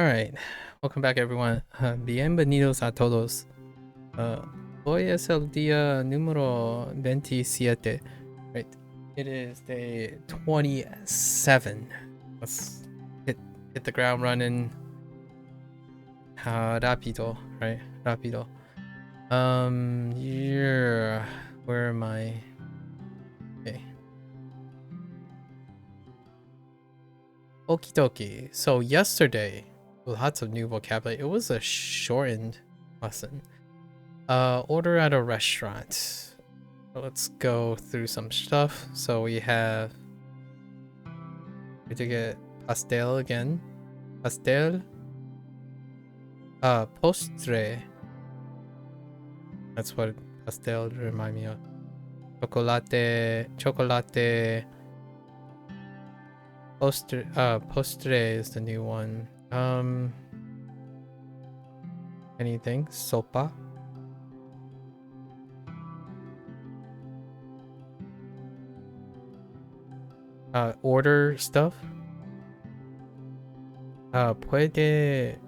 Alright, welcome back everyone. Bienvenidos a todos. Hoy es el día número 27. Right, it is day 27. Let's hit the ground running. Rápido, right? Rápido. Yeah. Where am I? Okay. Okie dokie. So yesterday, lots of new vocabulary. It was a shortened lesson. Order at a restaurant. So let's go through some stuff. So we have to get pastel again. Pastel. Postre. That's what pastel remind me of. Chocolate. Postre is the new one. Anything? Sopa. Order stuff. Puede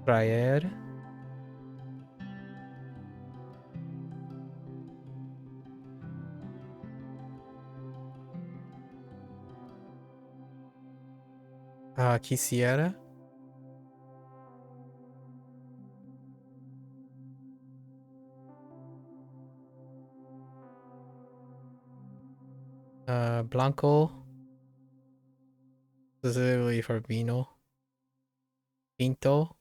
traer. Quisiera. Blanco. Specifically for vino. Pinto.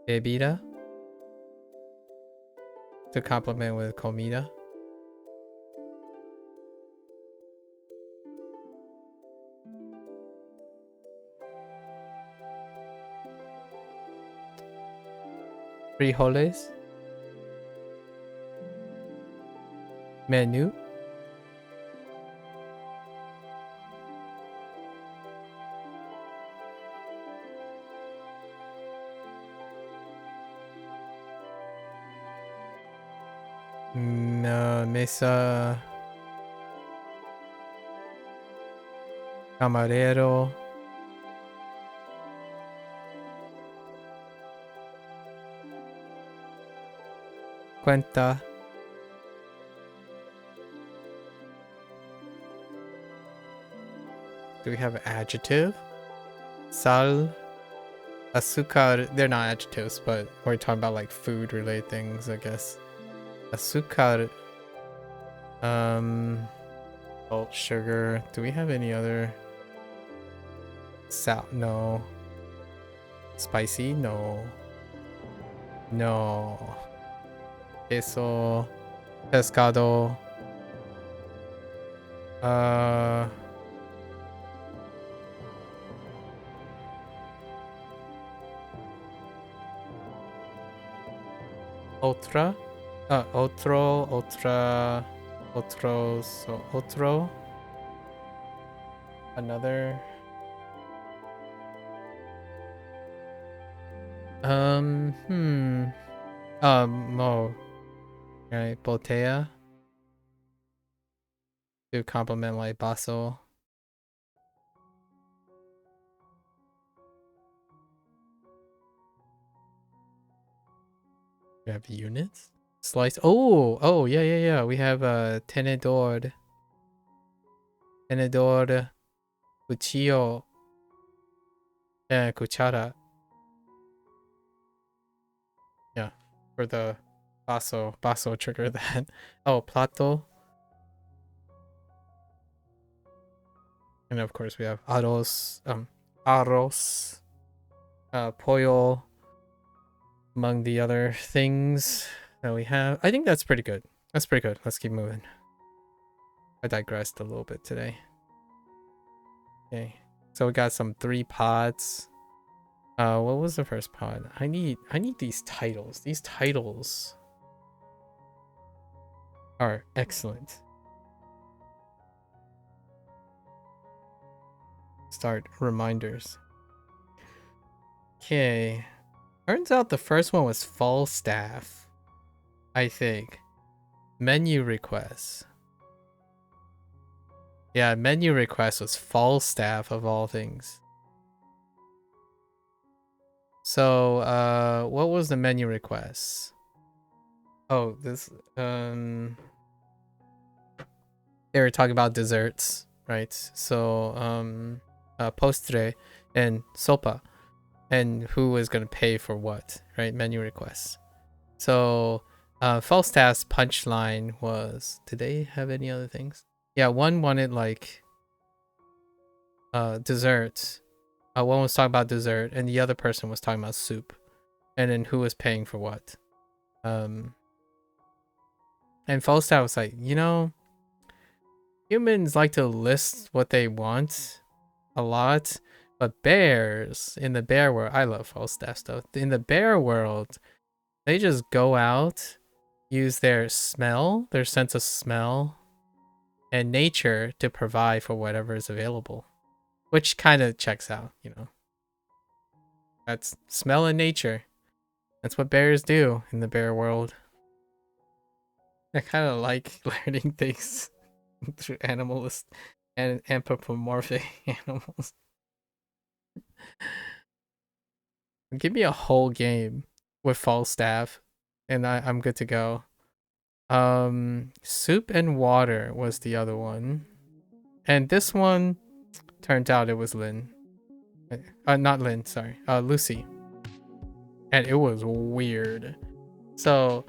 Bebida. To complement with comida. Frijoles. Menu. Mesa. Camarero. Cuenta. Do we have adjective? Sal. Azúcar. They're not adjectives, but we're talking about like food related things, I guess. Azúcar. Salt, sugar. Do we have any other? Salt? No. Spicy? No. No. Queso. Pescado. Otra. Otro. Another. Mo. Right, botella. To complement like baso. We have units. Slice. Oh, yeah. We have tenedor. Tenedor. Cuchillo. And cuchara. Yeah, for the baso trigger that. Oh, plato. And of course we have arroz, pollo, among the other things that we have. I think that's pretty good. That's pretty good. Let's keep moving. I digressed a little bit today. Okay, so we got some 3 pods. What was the first pod? I need these titles. These titles are excellent. Start reminders. Okay. Turns out the first one was Falstaff, I think. Menu requests. Yeah, menu request was Falstaff of all things. So, what was the menu request? Oh, this, they were talking about desserts, right? So, postre and sopa, and who was gonna pay for what, right? Menu requests. So, Falstaff's punchline was, did they have any other things? Yeah, one wanted like dessert. One was talking about dessert, and the other person was talking about soup, and then who was paying for what. And Falstaff was like, humans like to list what they want a lot, but bears in the bear world, I love Falstaff stuff. In the bear world, they just go out, use their smell, their sense of smell, and nature to provide for whatever is available, which kind of checks out, That's smell and nature. That's what bears do in the bear world. I kind of like learning things through animalist and anthropomorphic animals. Give me a whole game with Falstaff, and I'm good to go. Soup and water was the other one, and this one turned out it was Lynn. Not Lynn, sorry. Lucy, and it was weird. So,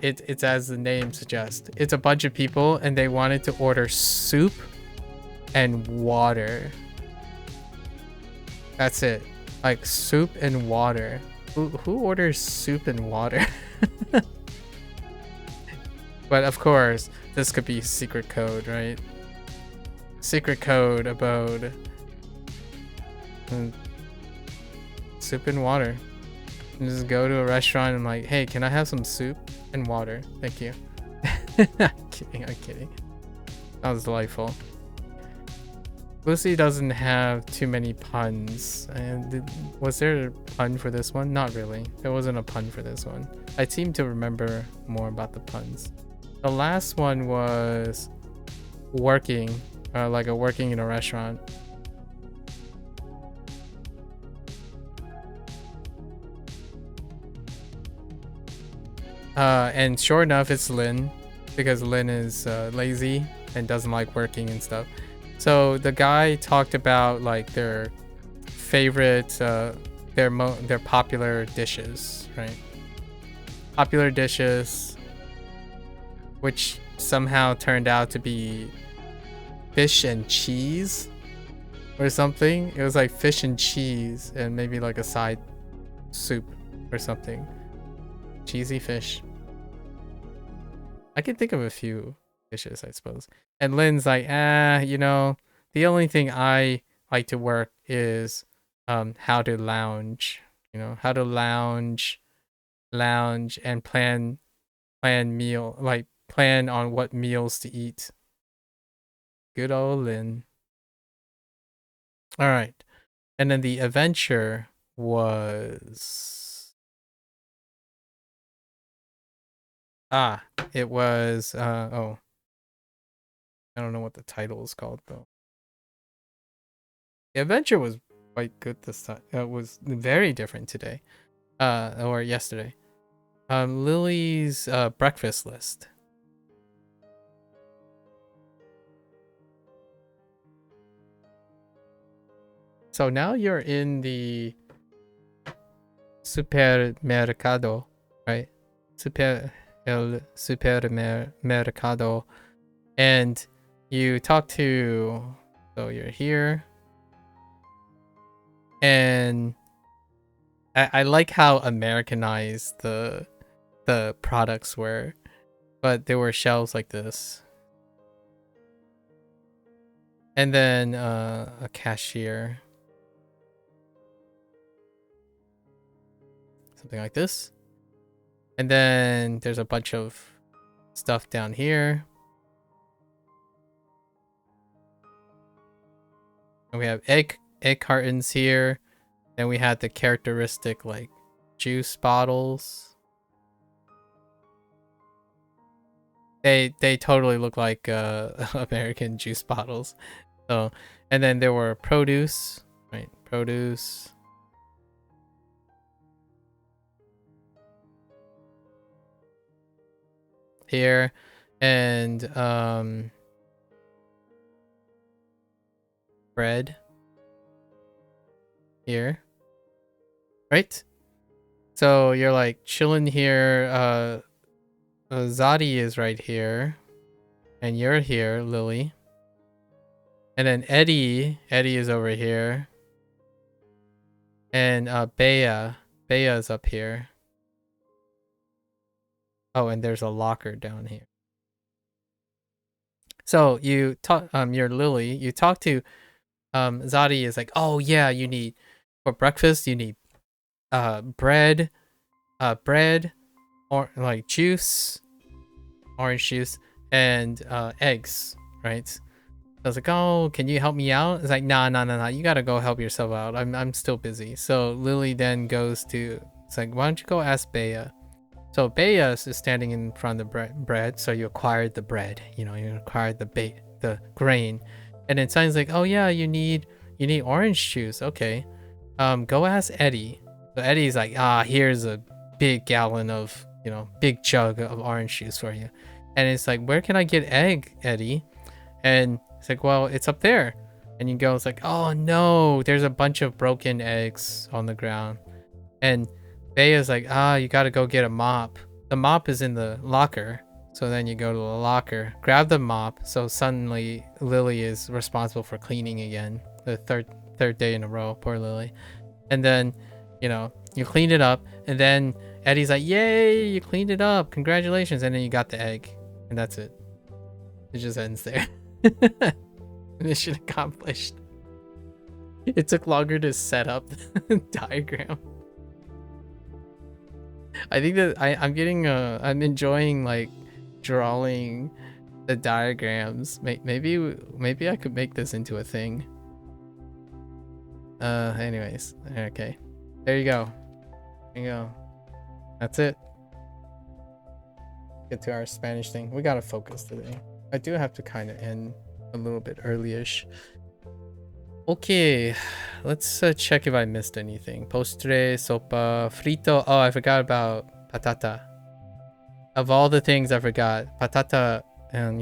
it's as the name suggests. It's a bunch of people, and they wanted to order soup and water. That's it. Like soup and water. Who orders soup and water? But of course, this could be secret code, right? Secret code about soup and water. And just go to a restaurant and like, hey, can I have some soup and water? Thank you. I'm kidding. That was delightful. Lucy doesn't have too many puns. And was there a pun for this one? Not really. There wasn't a pun for this one. I seem to remember more about the puns. The last one was working, working in a restaurant. And sure enough, it's Lynn, because Lynn is lazy and doesn't like working and stuff. So the guy talked about like their favorite, their popular dishes, right? Popular dishes, which somehow turned out to be fish and cheese or something. It was like fish and cheese and maybe like a side soup or something. Cheesy fish. I can think of a few dishes, I suppose. And Lynn's like, the only thing I like to work is how to lounge. How to lounge and plan meal, like plan on what meals to eat. Good old Lynn. All right. And then the adventure was it was I don't know what the title is called though. The adventure was quite good this time. It was very different today. Or yesterday. Lily's breakfast list. So now you're in the supermercado, right? Supermercado, and you talk to. So you're here, and I like how Americanized the products were, but there were shelves like this, and then a cashier. Something like this. And then there's a bunch of stuff down here. And we have egg cartons here. Then we had the characteristic like juice bottles. They totally look like American juice bottles. So, and then there were produce, right? Produce. Here, and bread here, right? So you're like chilling here. Zadi is right here, and you're here, Lily. And then Eddie is over here, and Bea is up here. Oh, and there's a locker down here. So you talk, you're Lily. You talk to, Zadi is like, oh yeah, you need for breakfast. You need, bread, or like juice, orange juice, and eggs, right? I was like, oh, can you help me out? It's like, nah. You gotta go help yourself out. I'm still busy. So Lily then goes to, it's like, why don't you go ask Bea? So Bea is standing in front of the bread. So you acquired the bread, you acquired the grain. And then Simon's like, oh yeah, you need orange juice. Okay. Go ask Eddie. So Eddie's like, here's a big gallon of, big jug of orange juice for you. And it's like, where can I get egg, Eddie? And it's like, well, it's up there. And you go, it's like, oh no, there's a bunch of broken eggs on the ground. And Bea's like, you gotta go get a mop. The mop is in the locker. So then you go to the locker, grab the mop. So suddenly Lily is responsible for cleaning again. The third day in a row, poor Lily. And then, you clean it up. And then Eddie's like, yay, you cleaned it up. Congratulations. And then you got the egg. And that's it. It just ends there. Mission accomplished. It took longer to set up the diagram. I think that I'm enjoying like drawing the diagrams. Maybe I could make this into a thing. Anyways, okay. There you go. There you go. That's it. Get to our Spanish thing. We gotta focus today. I do have to kind of end a little bit early-ish. Okay, let's check if I missed anything. Postre, sopa, frito. Oh, I forgot about patata. Of all the things I forgot, patata, and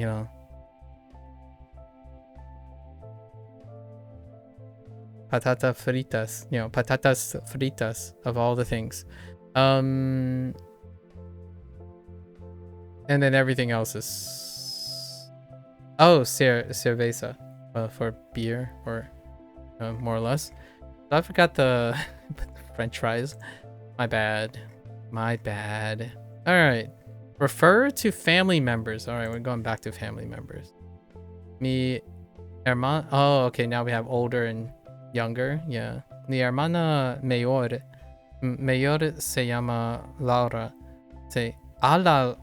patata fritas. Patatas fritas of all the things. And then everything else is, oh, cerveza, for beer, or more or less. I forgot the French fries. My bad. All right. Refer to family members. All right, we're going back to family members. Mi hermana. Oh, okay. Now we have older and younger. Yeah. Mi hermana mayor se llama Laura. Say Laura.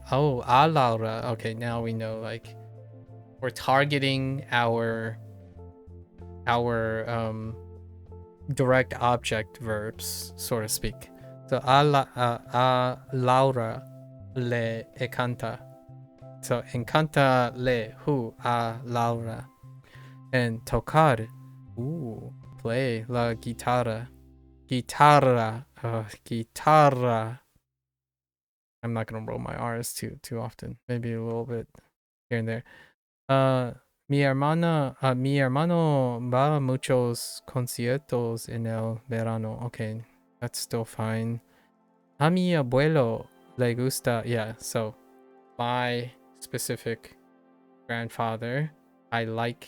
Okay, now we know, like, we're targeting our direct object verbs, so to speak. So Laura le encanta. So encanta le a Laura. And tocar, play la guitarra. Guitarra. I'm not gonna roll my R's too often. Maybe a little bit here and there. Mi hermano va a muchos conciertos en el verano. Okay, that's still fine. A mi abuelo le gusta. Yeah, so my specific grandfather, I like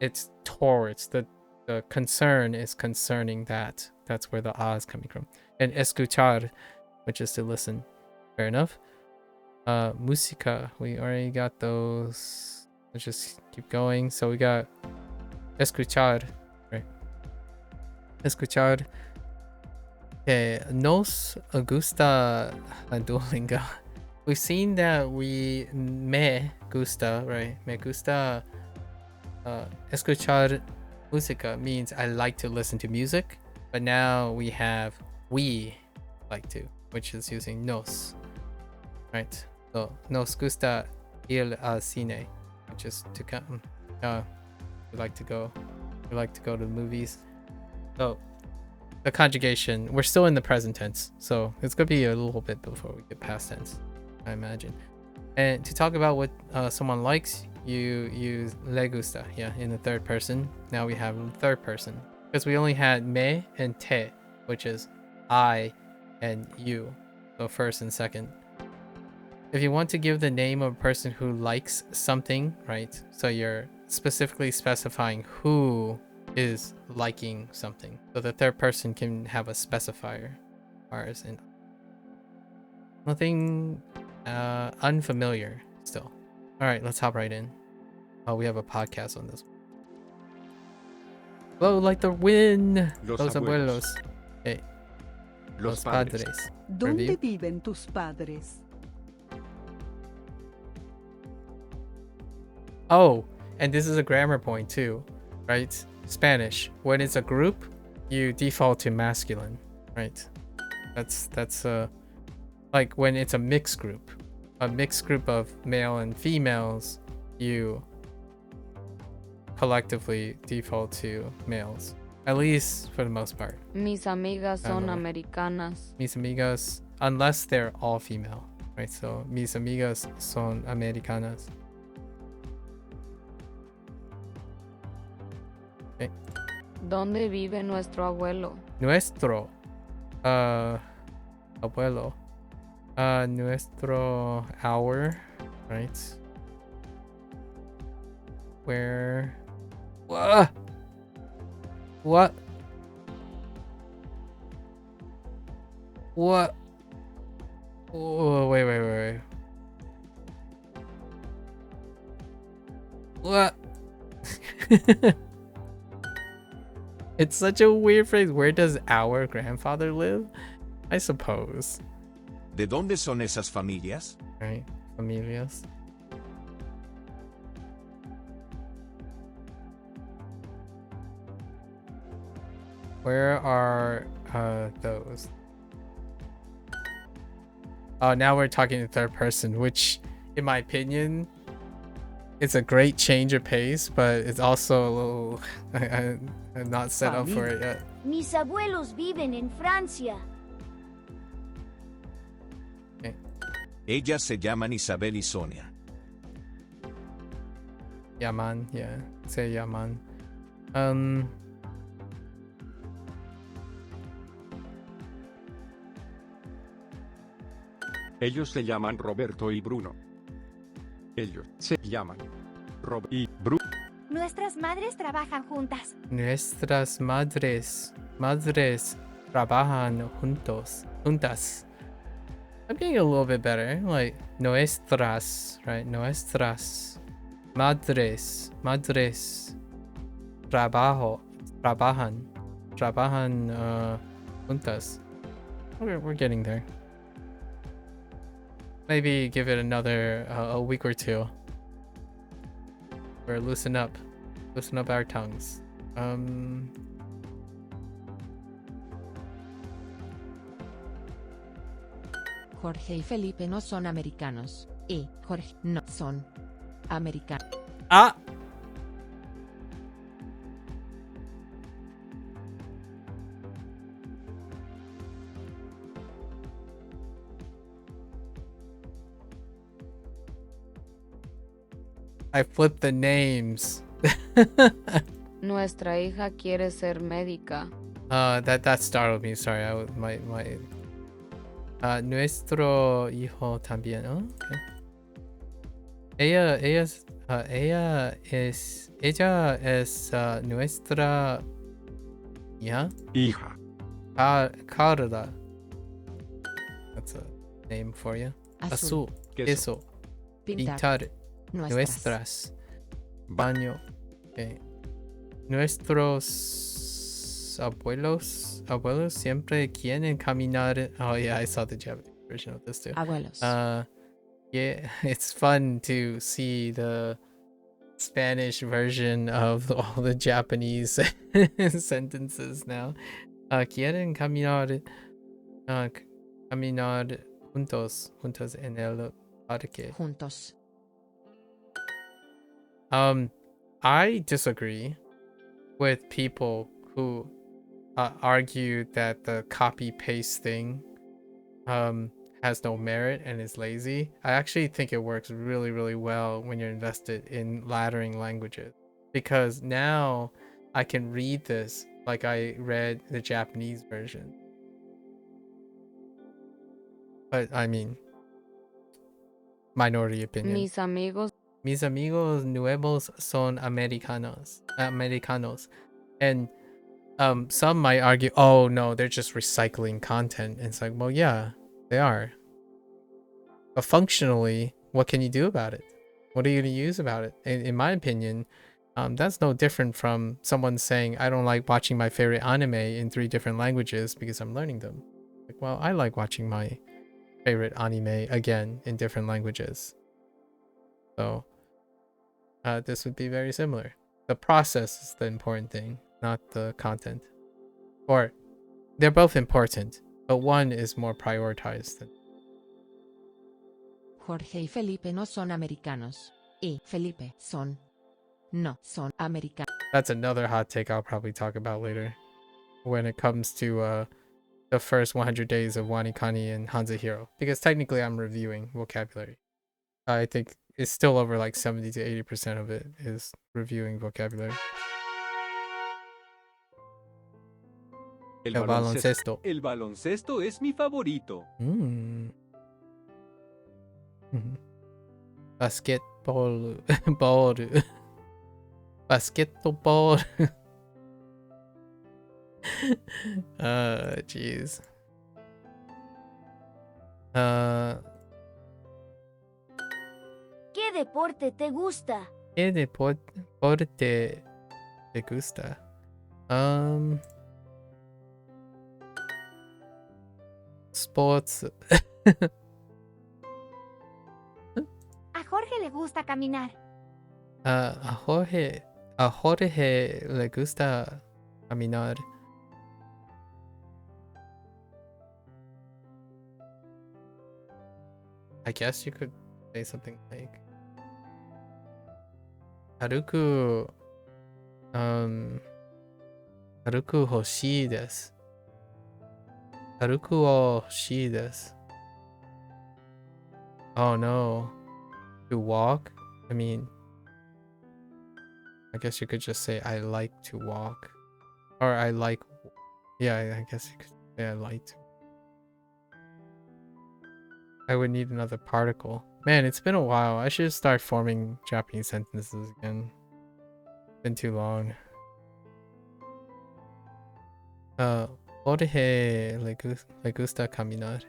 it's towards the concern is concerning that. That's where the A is coming from. And escuchar, which is to listen. Fair enough. Música, we already got those. Let's just keep going. So we got escuchar, right? Escuchar. Okay, nos gusta Duolingo. We've seen that me gusta, right? Me gusta escuchar Música means I like to listen to music, but now we have we like to, which is using nos. Right? So nos gusta ir al cine, which is to come. We like to go. We like to go to the movies. So the conjugation, we're still in the present tense, so it's gonna be a little bit before we get past tense, I imagine. And to talk about what someone likes, you use le gusta, in the third person. Now we have third person because we only had me and te, which is I and you, so first and second. If you want to give the name of a person who likes something, right? So you're specifically specifying who is liking something. So the third person can have a specifier. Ours and nothing unfamiliar still. All right, let's hop right in. Oh, we have a podcast on this. Blow like the wind. Los abuelos. Hey. Los padres. ¿Dónde viven tus padres? Oh, and this is a grammar point too, right? Spanish. When it's a group, you default to masculine, right? That's like when it's a mixed group of male and females, you collectively default to males, at least for the most part. Mis amigas son americanas. Mis amigas, unless they're all female, right? So mis amigas son americanas. Okay. ¿Dónde vive nuestro abuelo? Nuestro abuelo. Nuestro, our, right? Where? What? What? What? Oh, wait. What? It's such a weird phrase. Where does our grandfather live? I suppose. ¿De dónde son esas familias? Right, familias. Where are those? Oh, now we're talking in third person, which, in my opinion, it's a great change of pace, but it's also a little. I'm not set up for it yet. Mis abuelos viven en Francia. Okay. Ellas se llaman Isabel y Sonia. Yaman, yeah. Say Yaman. Ellos se llaman Roberto y Bruno. Ellos se llaman Rob y Bruno. Nuestras madres trabajan juntas. Nuestras madres trabajan juntas. I'm getting a little bit better. Like nuestras, right? Nuestras madres trabajan juntas. We're getting there. Maybe give it another a week or two. Or loosen up our tongues. Jorge y Felipe no son americanos, y Jorge no son americanos. Ah! I flipped the names. Nuestra hija quiere ser médica. That startled me. Sorry, nuestro hijo también. Oh, okay. Ella es nuestra Hija. Carla. That's a name for you. Azul. Queso. Pintar. Nuestras. Baño. Okay. Nuestros abuelos siempre quieren caminar. Oh yeah, I saw the Japanese version of this too. Abuelos. Yeah, it's fun to see the Spanish version of all the Japanese sentences now. Quieren caminar, caminar juntos en el parque. Juntos. I disagree with people who argue that the copy paste thing has no merit and is lazy. I actually think it works really, really well when you're invested in laddering languages, because now I can read this like I read the Japanese version. But I mean, minority opinion. Mis amigos nuevos son americanos. And some might argue, oh no, they're just recycling content. And it's like, well, yeah, they are. But functionally, what can you do about it? What are you going to use about it? In my opinion, that's no different from someone saying, I don't like watching my favorite anime in 3 different languages because I'm learning them. Like, well, I like watching my favorite anime again in different languages. So this would be very similar. The process is the important thing, not the content. Or they're both important, but one is more prioritized than. Jorge y Felipe no son americanos. Y Felipe no son americanos. That's another hot take I'll probably talk about later when it comes to the first 100 days of Wanikani and Hanzahiro, because technically I'm reviewing vocabulary. I think it's still over like 70 to 80% of it is reviewing vocabulary. El baloncesto. El baloncesto es mi favorito. Basketball. Basketball. Jeez. ¿Qué deporte te gusta? ¿Qué deporte te gusta? Sports. A Jorge le gusta caminar. A Jorge le gusta caminar. I guess you could say something like Haruku hoshii desu. Haruku o hoshii desu. Oh no. To walk? I mean, I guess you could just say I like to walk. Or I like, yeah, I guess you could say I like to. I would need another particle. Man, it's been a while. I should start forming Japanese sentences again. Been too long. Jorge le gusta caminar.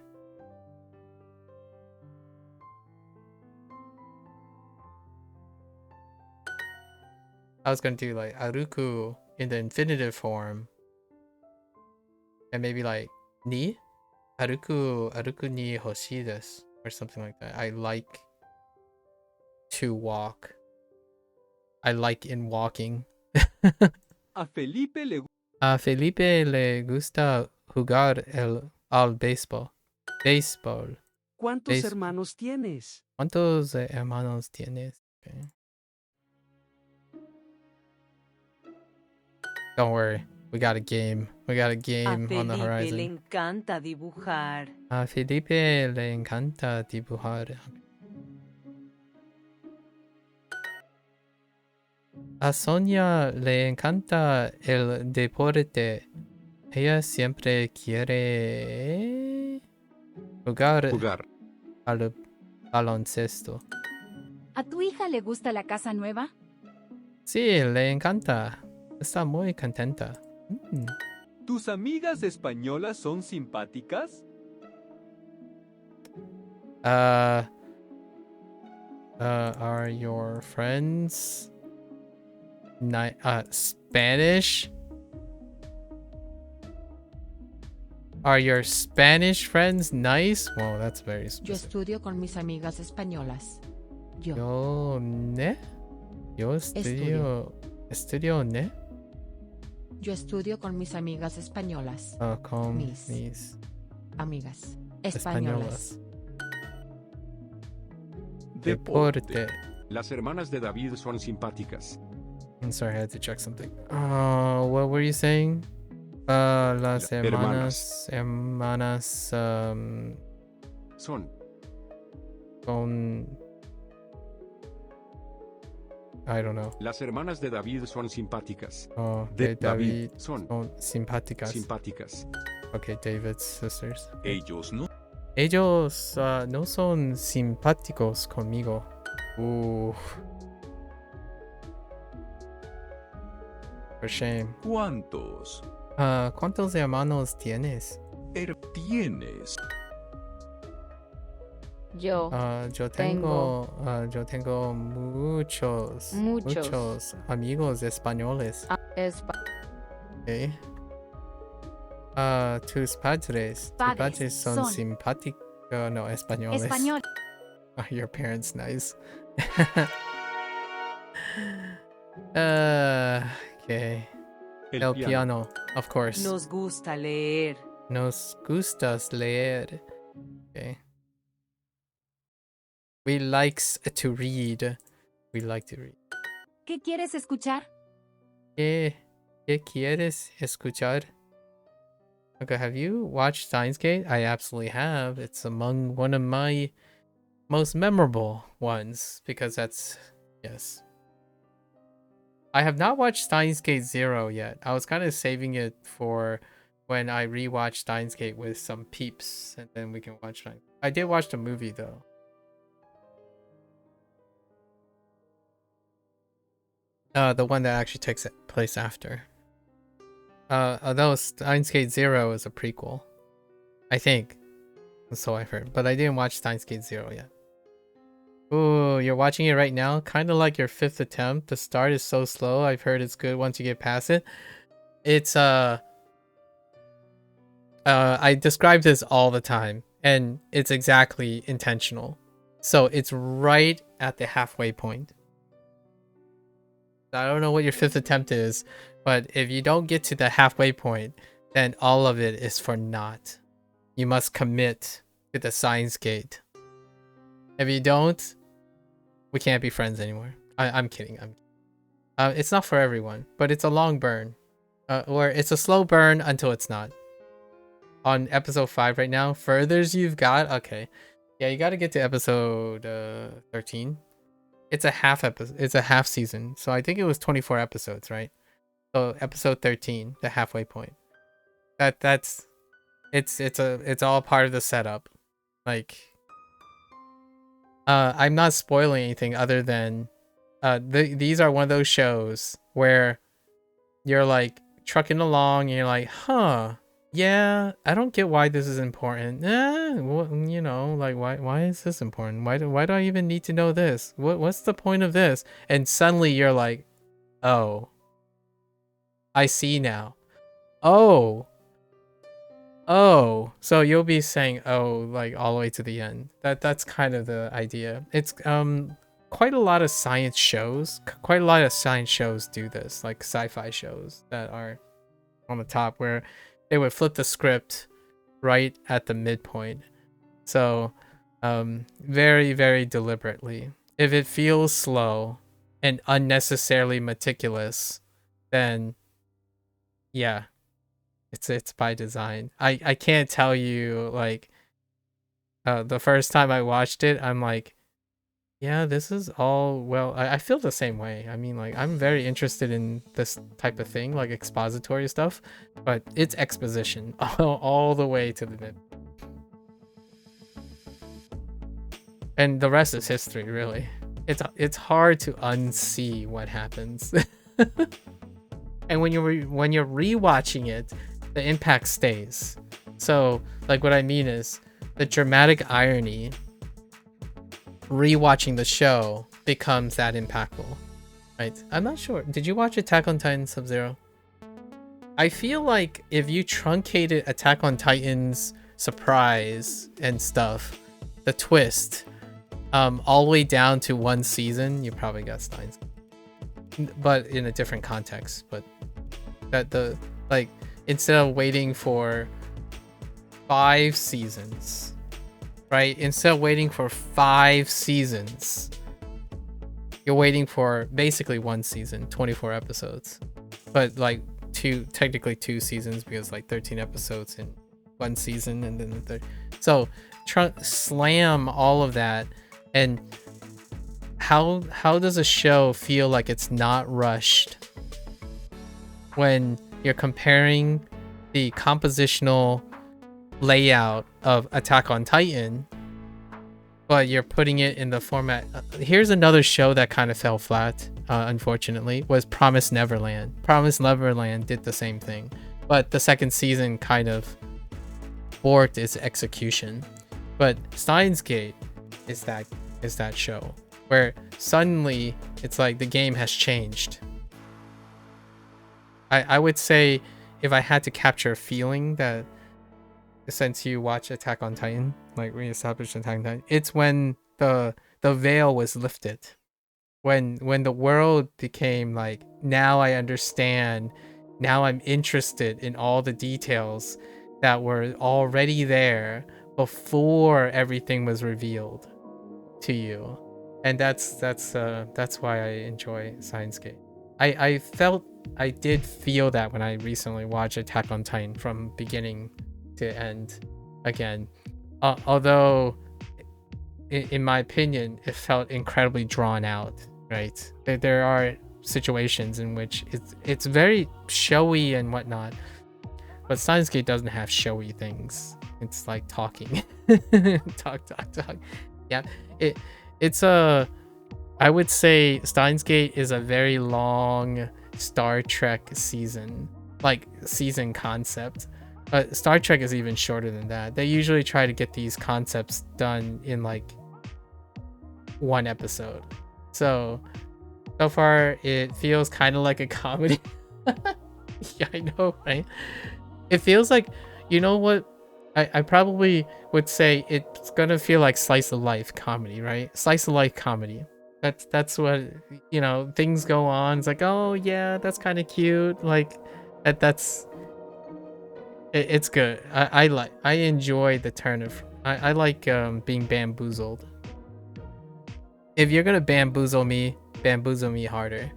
I was gonna do like aruku in the infinitive form. And maybe like ni? Aruku ni hoshii desu. Or something like that. I like to walk. I like in walking. A Felipe le gusta jugar al béisbol. Béisbol. ¿Cuántos hermanos tienes? ¿Cuántos hermanos tienes? Okay. Don't worry. We got a game. We got a game on the horizon. A Felipe le encanta dibujar. A Felipe le encanta dibujar. A Sonia le encanta el deporte. Ella siempre quiere jugar al baloncesto. ¿A tu hija le gusta la casa nueva? Sí, le encanta. Está muy contenta. ¿Tus amigas españolas son simpáticas? Are your friends Spanish? Are your Spanish friends nice? Well, that's very specific. Yo estudio con mis amigas españolas. Yo. Yo, ¿ne? Yo estudio, ¿ne? Yo estudio con mis amigas españolas. Con Mis mis amigas españolas. españolas. Deporte. Las hermanas de David son simpáticas. I'm sorry, I had to check something. What were you saying? Las hermanas, Son. con... I don't know. Las hermanas de David son simpáticas. De David son simpáticas. simpáticas. Okay, David's sisters. Ellos no. Ellos no son simpáticos conmigo. For shame. ¿Cuántos? ¿Cuántos hermanos tienes? Tienes. Yo. Yo tengo muchos amigos españoles. Okay. Tus padres son simpáticos. No, españoles. Español. Your parents nice. Okay. El piano, of course. Nos gusta leer. Nos gustas leer. Okay. We likes to read. We like to read. ¿Qué quieres escuchar? ¿Qué quieres escuchar? Okay, have you watched Steins Gate? I absolutely have. It's among one of my most memorable ones because that's yes. I have not watched Steins Gate 0 yet. I was kind of saving it for when I rewatch Steins Gate with some peeps, and then we can watch it. I did watch the movie though. The one that actually takes place after. Although Steins Gate 0 is a prequel, I think. So I've heard, but I didn't watch Steins Gate 0 yet. Ooh, you're watching it right now? Kind of like your 5th attempt. The start is so slow. I've heard it's good once you get past it. It's I describe this all the time, and it's exactly intentional. So it's right at the halfway point. I don't know what your 5th attempt is, but if you don't get to the halfway point, then all of it is for naught. You must commit to the Steins Gate. If you don't, we can't be friends anymore. I'm kidding. It's not for everyone, but it's a long burn. Or it's a slow burn until it's not. On episode 5 right now, furthers you've got. Okay, yeah, you got to get to episode 13. It's a half episode. It's a half season, so I think it was 24 episodes, right? So episode 13, the halfway point. It's all part of the setup. Like, I'm not spoiling anything other than these are one of those shows where you're like trucking along and you're like, huh, yeah, I don't get why this is important. Well, you know, like why is this important? Why do I even need to know this? What's the point of this? And suddenly you're like, oh, I see now. Oh, so you'll be saying oh like all the way to the end. That's kind of the idea. It's quite a lot of science shows do this, like sci-fi shows that are on the top where they would flip the script right at the midpoint. So very, very deliberately. If it feels slow and unnecessarily meticulous, then yeah, it's by design. I can't tell you, like, the first time I watched it, I'm like, yeah, this is all, well, I feel the same way. I mean, like, I'm very interested in this type of thing, like expository stuff, but it's exposition all the way to the mid. And the rest is history, really. It's hard to unsee what happens. And when you're rewatching it, the impact stays. So, like, what I mean is the dramatic irony rewatching the show becomes that impactful, right? I'm not sure. Did you watch Attack on Titan Sub-Zero? I feel like if you truncated Attack on Titan's surprise and stuff, the twist, all the way down to one season, you probably got Steins. but in a different context. But that the like instead of waiting for 5 seasons, right? Instead of waiting for 5 seasons, you're waiting for basically 1 season, 24 episodes, but like technically 2 seasons because like 13 episodes in 1 season, and then the third. So slam all of that. And how does a show feel like it's not rushed when you're comparing the compositional layout of Attack on Titan, but you're putting it in the format? Here's another show that kind of fell flat, unfortunately, was Promised Neverland. Promised Neverland did the same thing, but the second season kind of thwarted its execution. But Steins Gate is that show where suddenly it's like the game has changed. I would say, if I had to capture a feeling, that since you watch Attack on Titan, like reestablished Attack on Titan, it's when the veil was lifted, when the world became like, now I understand, now I'm interested in all the details that were already there before everything was revealed to you. And that's why I enjoy Steins Gate. I did feel that when I recently watched Attack on Titan from beginning to end again, although in my opinion it felt incredibly drawn out, right? There are situations in which it's very showy and whatnot, but Steins Gate doesn't have showy things. It's like talking. talk. Yeah, I would say Steins Gate is a very long Star Trek season concept. But Star Trek is even shorter than that. They usually try to get these concepts done in like 1 episode. So far it feels kind of like a comedy. Yeah, I know, right? It feels like, you know what? I probably would say it's gonna feel like slice of life comedy, right? Slice of life comedy. That's what, you know, things go on. It's like, oh yeah, that's kind of cute. Like it's good. I enjoy the turn of, I like being bamboozled. If you're gonna bamboozle me harder.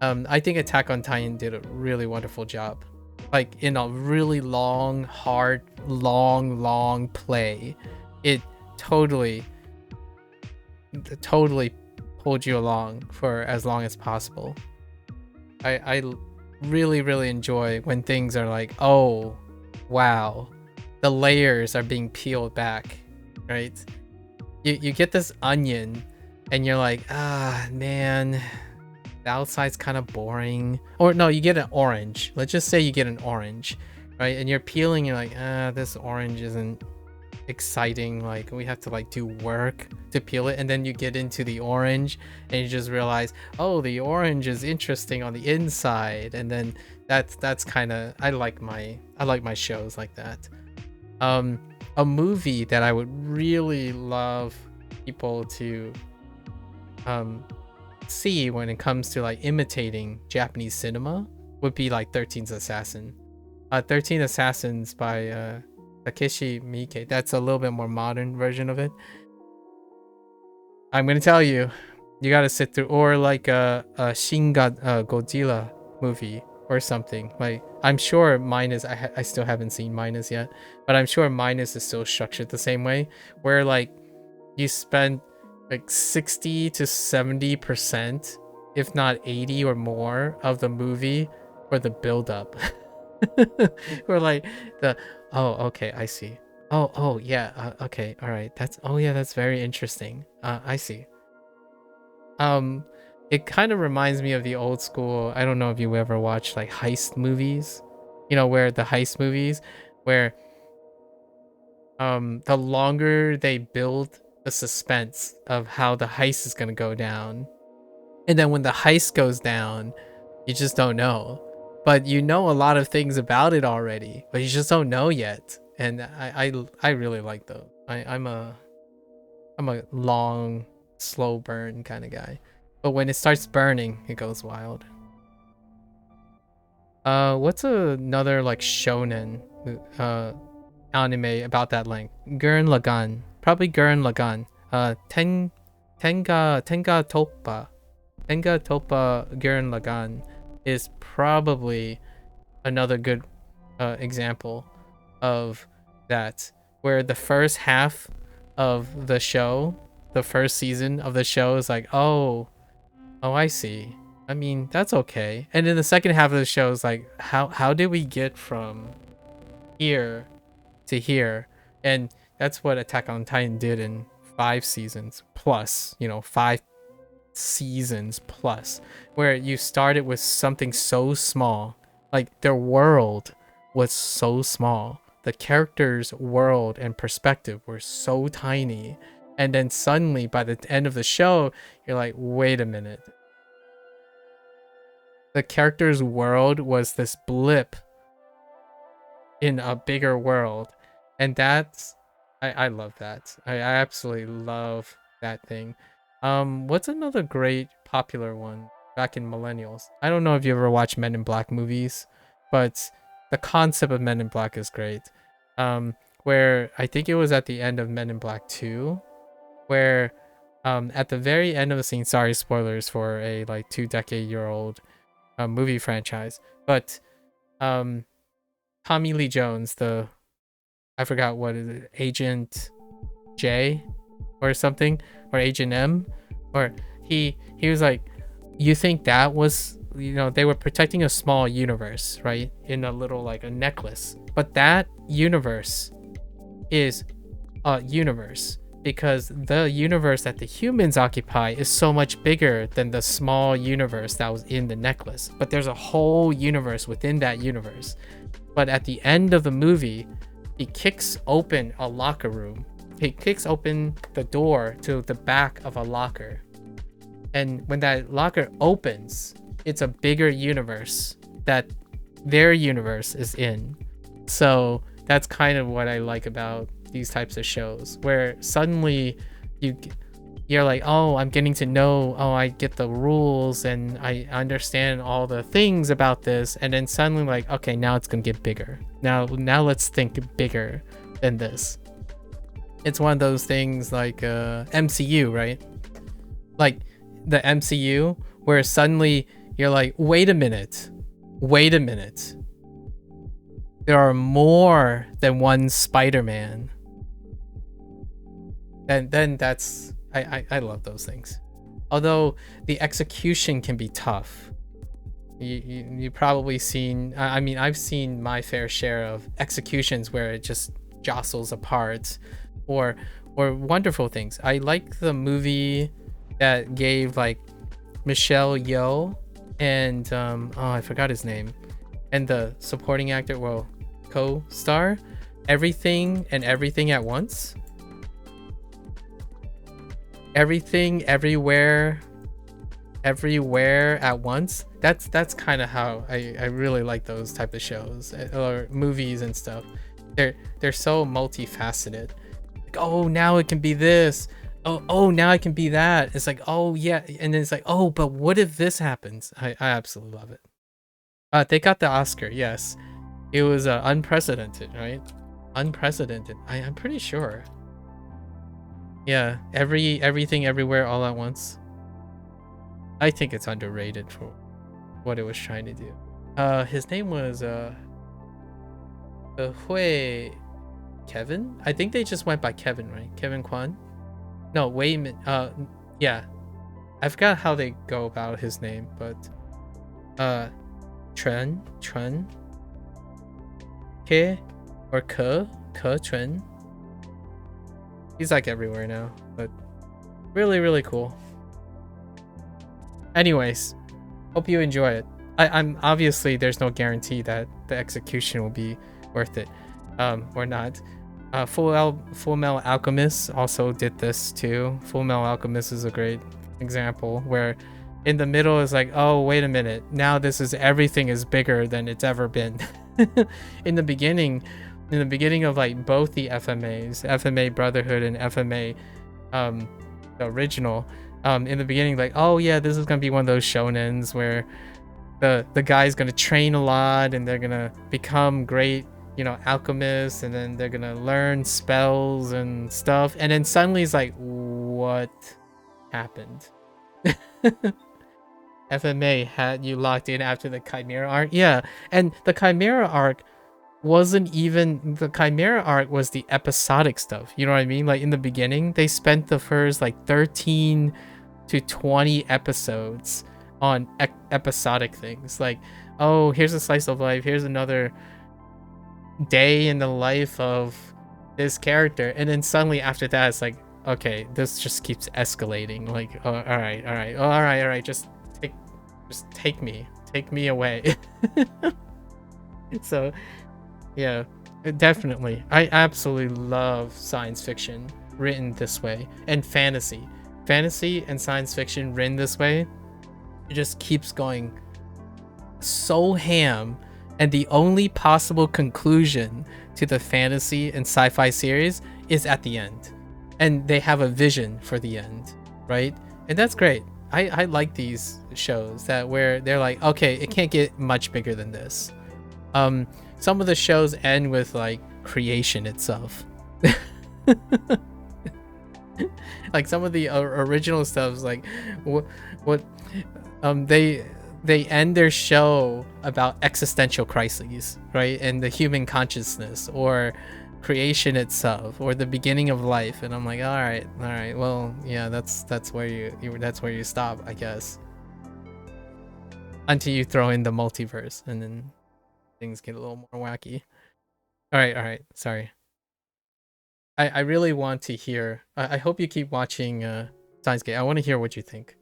I think Attack on Titan did a really wonderful job. Like in a really long, hard, long play, it totally pulled you along for as long as possible. I really enjoy when things are like, oh wow, the layers are being peeled back, right? You get this onion and you're like, ah man, the outside's kind of boring. Or no, you get an orange. Let's just say you get an orange, right? And you're peeling, you're like, this orange isn't exciting. Like, we have to like do work to peel it. And then you get into the orange and you just realize, oh, the orange is interesting on the inside. And then that's kind of, I like my shows like that. A movie that I would really love people to see when it comes to like imitating Japanese cinema would be like 13's Assassin. 13 Assassins by Takeshi Miike. That's a little bit more modern version of it. I'm gonna tell you, you gotta sit through, or like a Godzilla movie or something. Like, I'm sure Minus, I still haven't seen Minus yet, but I'm sure Minus is still structured the same way, where like you spend like 60 to 70%, if not 80 or more, of the movie for the build-up. We're like oh okay, I see. Oh yeah, okay, all right, that's very interesting. I see. It kind of reminds me of the old school, I don't know if you ever watched like heist movies, you know, where the heist movies where the longer they build the suspense of how the heist is going to go down, and then when the heist goes down, you just don't know, but you know a lot of things about it already, but you just don't know yet. And I really like those. I'm a long slow burn kind of guy. But when it starts burning, it goes wild. What's another like shonen anime about that length? Gurren Lagann. Probably Gurren Lagann. Tenga Toppa. Tenga Toppa Gurren Lagann is probably another good example of that, where the first half of the show, the first season of the show is like, oh, I see. I mean, that's okay. And then the second half of the show is like, how did we get from here to here? And that's what Attack on Titan did in 5 seasons plus, 5 seasons plus, where you started with something so small. Like, their world was so small. The characters' world and perspective were so tiny. And then suddenly, by the end of the show, you're like, wait a minute. The character's world was this blip in a bigger world. And that's... I love that. I absolutely love that thing. What's another great popular one back in Millennials? I don't know if you ever watched Men in Black movies, but the concept of Men in Black is great. Where I think it was at the end of Men in Black 2, where at the very end of the scene, sorry, spoilers for a like 2-decade-year-old movie franchise, but Tommy Lee Jones, I forgot what is it, Agent J or something, or Agent M, or he was like, you think that was, they were protecting a small universe, right, in a little like a necklace, but that universe is a universe because the universe that the humans occupy is so much bigger than the small universe that was in the necklace, but there's a whole universe within that universe. But at the end of the movie, he kicks open a locker room. He kicks open the door to the back of a locker. And when that locker opens, it's a bigger universe that their universe is in. So that's kind of what I like about these types of shows, where suddenly you're like, oh, I'm getting to know, oh, I get the rules and I understand all the things about this, and then suddenly like, okay, now it's gonna get bigger. Now let's think bigger than this. It's one of those things like MCU, right? Like the MCU, where suddenly you're like, wait a minute. There are more than one Spider-Man. Then that's, I love those things. Although the execution can be tough. You probably seen, I mean, I've seen my fair share of executions where it just jostles apart, or wonderful things. I like the movie that gave like Michelle Yeoh and I forgot his name, and the supporting actor, well, co-star, Everything and Everything at Once. Everything, everywhere at once. That's kind of how I really like those type of shows or movies and stuff. They're so multifaceted. Like, oh, now it can be this. Oh, now it can be that. It's like, oh yeah, and then it's like, oh, but what if this happens? I absolutely love it. They got the Oscar. Yes, it was unprecedented, right? Unprecedented. I'm pretty sure. Yeah, everything, everywhere, all at once. I think it's underrated for what it was trying to do. His name was Hui Kevin. I think they just went by Kevin, right? Kevin Kwan. No, wait. Yeah, I forgot how they go about his name, but Chun, Ke or Ke Chun. He's like everywhere now, but really, really cool. Anyways, hope you enjoy it. I'm obviously, there's no guarantee that the execution will be worth it, or not. Full Metal Alchemist also did this too. Full Metal Alchemist is a great example where in the middle is like, oh, wait a minute, now everything is bigger than it's ever been. in the beginning of like both the FMAs, FMA Brotherhood and FMA the original, in the beginning, like, oh yeah, this is gonna be one of those shonens where the guy's gonna train a lot and they're gonna become great, you know, alchemists, and then they're gonna learn spells and stuff, and then suddenly it's like, what happened? FMA had you locked in after the Chimera arc. Yeah, and the Chimera arc wasn't even, the Chimera arc was the episodic stuff, you know what I mean? Like in the beginning they spent the first like 13 to 20 episodes on episodic things, like, oh, here's a slice of life, here's another day in the life of this character, and then suddenly after that it's like, okay, this just keeps escalating, like, oh, all right, just take me away. So yeah, definitely, I absolutely love science fiction written this way, and fantasy and science fiction written this way. It just keeps going so ham, and the only possible conclusion to the fantasy and sci-fi series is at the end, and they have a vision for the end, right? And that's great. I like these shows that where they're like, okay, it can't get much bigger than this. Some of the shows end with like creation itself. Like some of the original stuff's like, what they end their show about existential crises, right? And the human consciousness, or creation itself, or the beginning of life, and I'm like, all right, well, yeah, that's where you stop, I guess, until you throw in the multiverse, and then things get a little more wacky. All right, sorry. I really want to hear, I hope you keep watching Steins Gate. I want to hear what you think.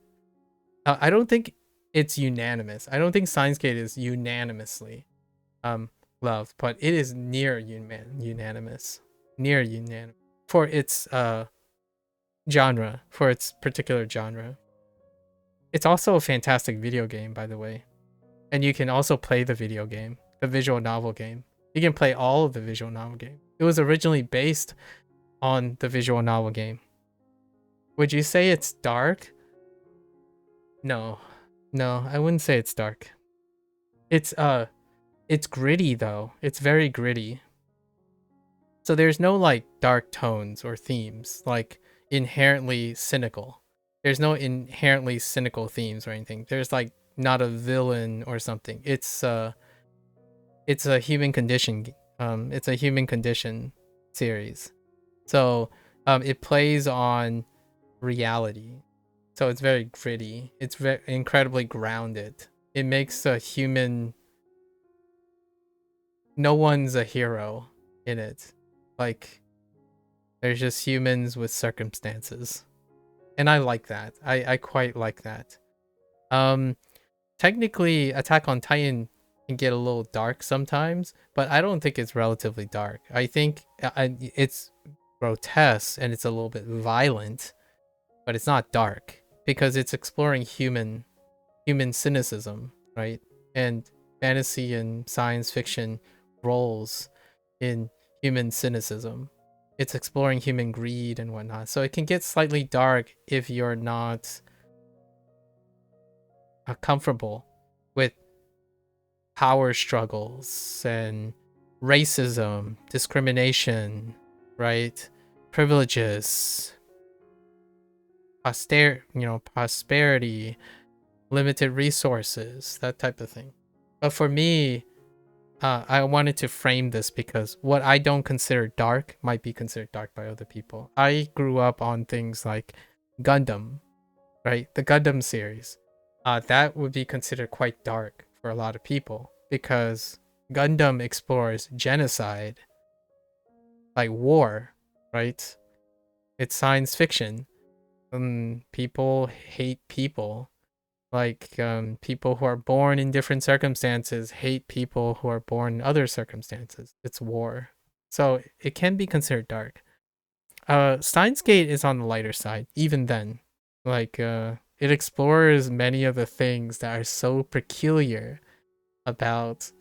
I don't think it's unanimous. I don't think Steins Gate is unanimously loved, but it is near unanimous for its genre, for its particular genre. It's also a fantastic video game, by the way, and you can also play the video game, the visual novel game. You can play all of the visual novel game. It was originally based on the visual novel game. Would you say it's dark? No, I wouldn't say it's dark. It's gritty though. It's very gritty. So there's no like dark tones or themes, like inherently cynical. There's no inherently cynical themes or anything. There's like not a villain or something. It's a human condition. It's a human condition series. So it plays on reality. So it's very gritty. It's very incredibly grounded. It makes a human. No one's a hero in it. Like, there's just humans with circumstances, and I like that. I quite like that. Technically, Attack on Titan can get a little dark sometimes, but I don't think it's relatively dark. I think it's grotesque and it's a little bit violent, but it's not dark because it's exploring human cynicism, right? And fantasy and science fiction roles in human cynicism. It's exploring human greed and whatnot. So it can get slightly dark if you're not comfortable with power struggles and racism, discrimination, right? Privileges, prosperity, limited resources, that type of thing. But for me, I wanted to frame this because what I don't consider dark might be considered dark by other people. I grew up on things like Gundam, right? The Gundam series. That would be considered quite dark for a lot of people because Gundam explores genocide, like war, right? It's science fiction. People hate people. Like people who are born in different circumstances hate people who are born in other circumstances. It's war. So it can be considered dark. Steins Gate is on the lighter side, even then. Like it explores many of the things that are so peculiar about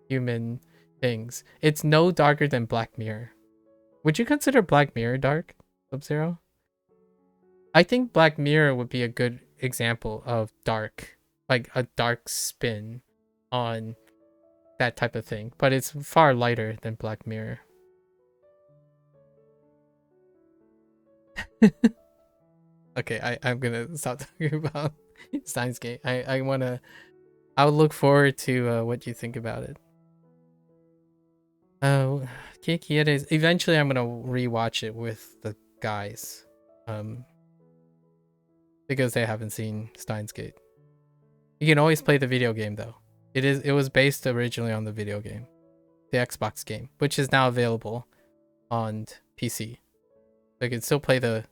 human things. It's no darker than Black Mirror. Would you consider Black Mirror dark, Sub-Zero? I think Black Mirror would be a good example of dark, like a dark spin on that type of thing, but it's far lighter than Black Mirror. Okay, I'm gonna stop talking about Steins Gate. I'll look forward to what you think about it. Eventually I'm gonna rewatch it with the guys. Because they haven't seen Steins Gate. You can always play the video game though. It was based originally on the video game. The Xbox game, which is now available on PC. So you can still play the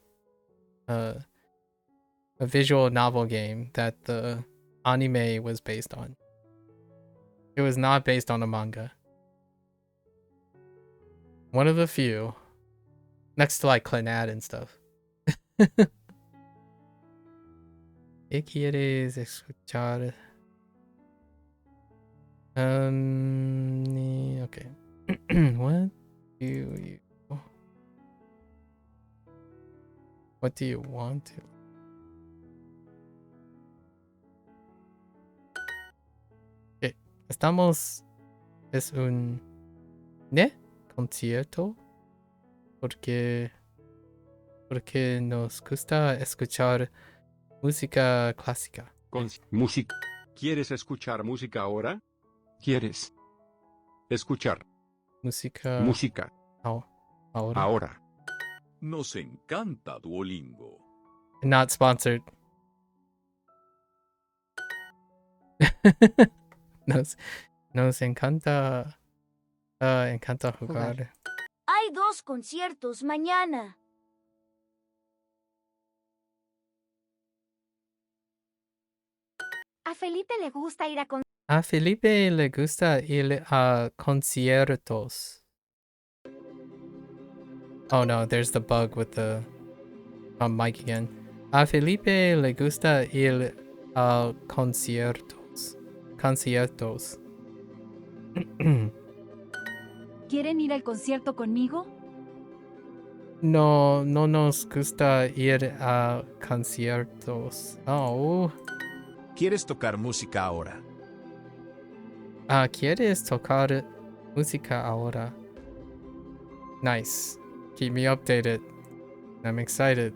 a visual novel game that the anime was based on. It was not based on a manga. One of the few. Next to like Clannad and stuff. ¿Qué quieres escuchar? Okay. What do you want to? Okay. Es un concierto porque nos gusta escuchar música clásica. Música. ¿Quieres escuchar música ahora? ¿Quieres escuchar Música. música Ahora. ahora? Nos encanta Duolingo. Not sponsored. Nos encanta jugar. Hay 2 conciertos mañana. A Felipe le gusta ir a A Felipe le gusta ir a conciertos. Oh no, there's the bug with the mic again. A Felipe le gusta ir a conciertos. Conciertos. ¿Quieren ir al concierto conmigo? No nos gusta ir a conciertos. Oh. ¿Quieres tocar música ahora? ¿Quieres tocar música ahora? Nice. Keep me updated. I'm excited.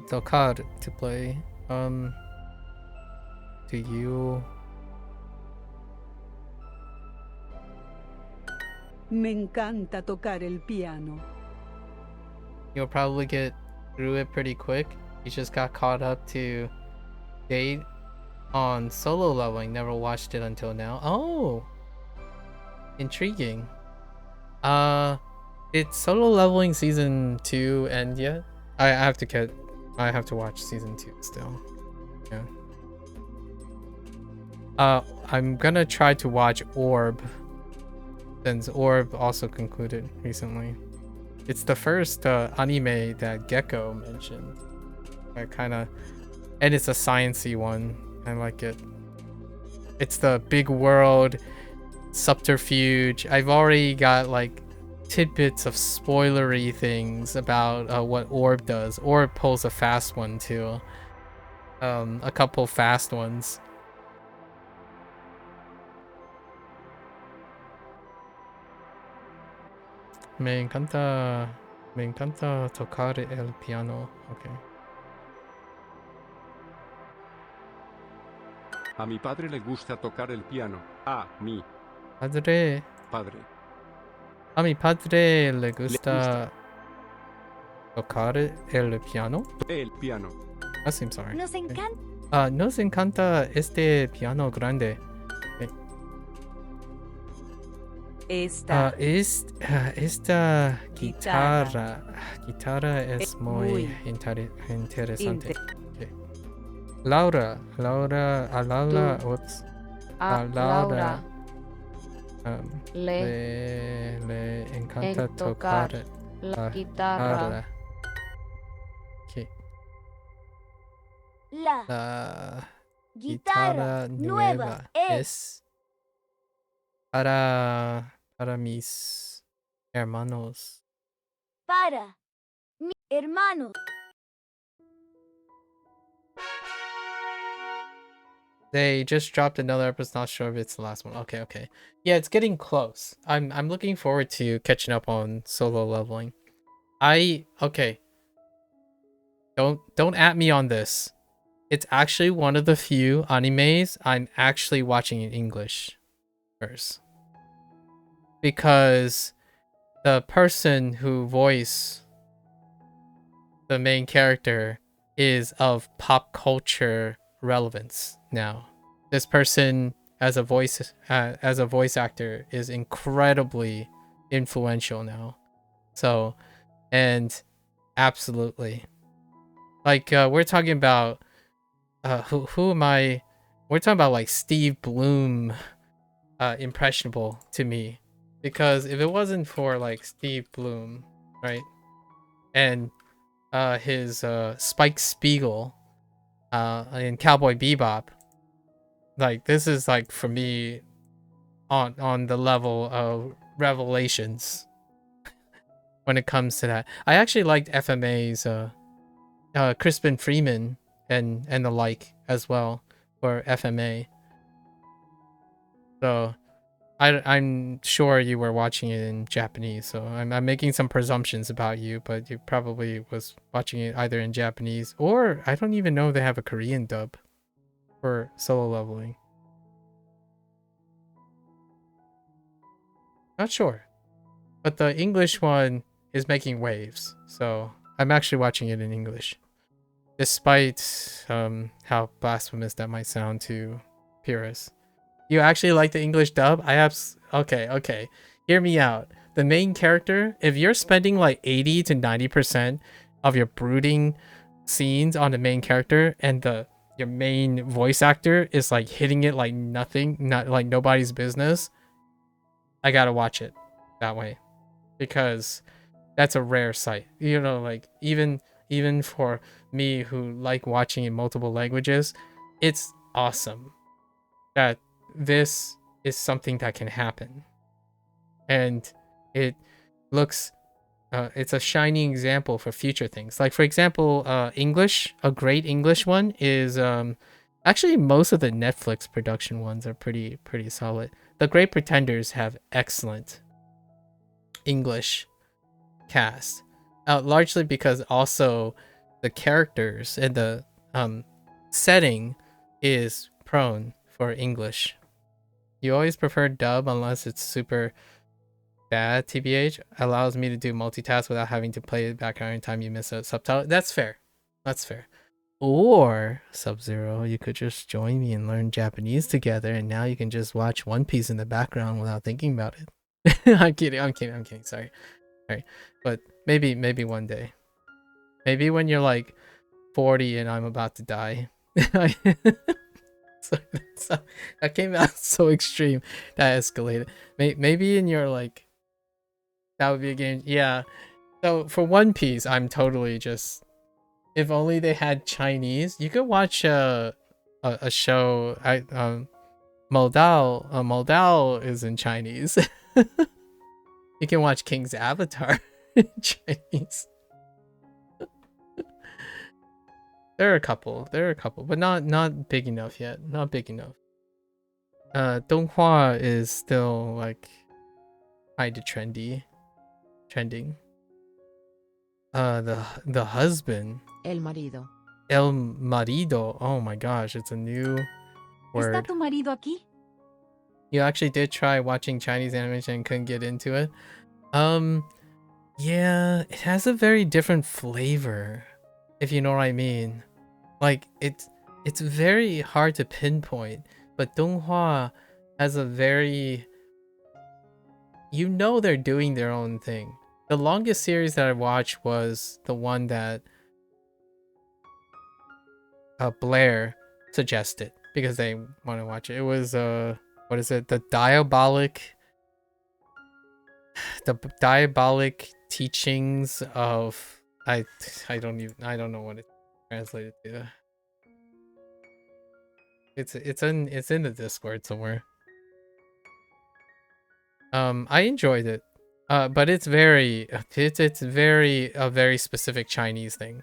Tocar, to play. Do you... Me encanta tocar el piano. You'll probably get through it pretty quick. You just got caught up to date on Solo Leveling. Never watched it until now. Oh, intriguing. It's Solo Leveling season 2 end yet? I have to watch season 2 still. Yeah. I'm gonna try to watch Orb, since Orb also concluded recently. It's the first anime that Gecko mentioned. And it's a sciencey one. I like it. It's the big world subterfuge. I've already got like tidbits of spoilery things about what Orb does. Orb pulls a fast one too. A couple fast ones. Me encanta tocar el piano. Okay. A mi padre le gusta tocar el piano. A mi padre. A mi padre le gusta tocar el piano. El piano. That seems alright. Nos encanta. Nos encanta este piano grande. Okay. Esta Esta guitarra es muy interesante. Okay. Laura, whoops. Laura le encanta tocar la guitarra. Okay. La La guitarra nueva es Para mis hermanos. Para mi hermano. They just dropped another episode. Not sure if it's the last one. Okay. Yeah, it's getting close. I'm looking forward to catching up on Solo Leveling. Okay. Don't at me on this. It's actually one of the few animes I'm actually watching in English first. Because the person who voiced the main character is of pop culture relevance now. This person as a voice actor is incredibly influential now. So, and absolutely, like we're talking about who am I? We're talking about like Steve Bloom, impressionable to me, because if it wasn't for like Steve Bloom, right, and his Spike Spiegel in Cowboy Bebop, like this is like for me on the level of revelations when it comes to that. I actually liked FMA's Crispin Freeman and the like as well for FMA. So I'm sure you were watching it in Japanese, so I'm making some presumptions about you, but you probably was watching it either in Japanese or I don't even know if they have a Korean dub for Solo Leveling. Not sure. But the English one is making waves, so I'm actually watching it in English. Despite how blasphemous that might sound to purists. You actually like the English dub? Okay. Hear me out. The main character, if you're spending like 80 to 90% of your brooding scenes on the main character and your main voice actor is like hitting it like nothing, not like nobody's business, I gotta watch it that way. Because that's a rare sight. You know, like even for me who like watching in multiple languages, it's awesome that this is something that can happen. And it looks it's a shining example for future things. Like for example, English, a great English one is actually most of the Netflix production ones are pretty solid. The Great Pretenders have excellent English cast, largely because also the characters and the setting is prone for English. You always prefer dub unless it's super bad. TBH allows me to do multitask without having to play it back every time you miss a subtitle. That's fair. Or Sub-Zero, you could just join me and learn Japanese together, and now you can just watch One Piece in the background without thinking about it. I'm kidding. Sorry. But maybe one day. Maybe when you're like 40 and I'm about to die. so that came out so extreme. That escalated. Maybe in your like, that would be a game. Yeah. So for One Piece, I'm totally just, if only they had Chinese. You could watch a show. Moldau is in Chinese. You can watch King's Avatar in Chinese. There are a couple, but not big enough yet. Not big enough. Donghua is still like kind of trending. The husband. El marido. El marido. Oh my gosh, it's a new word. ¿Está tu marido aquí? You actually did try watching Chinese animation and couldn't get into it? Yeah, it has a very different flavor, if you know what I mean. Like it's very hard to pinpoint, but Donghua has a very, you know, they're doing their own thing. The longest series that I watched was the one that Blair suggested because they want to watch it. It was what is it? The diabolic teachings of, I don't know what it's translated to. It's in the Discord somewhere. I enjoyed it. But it's very a very specific Chinese thing.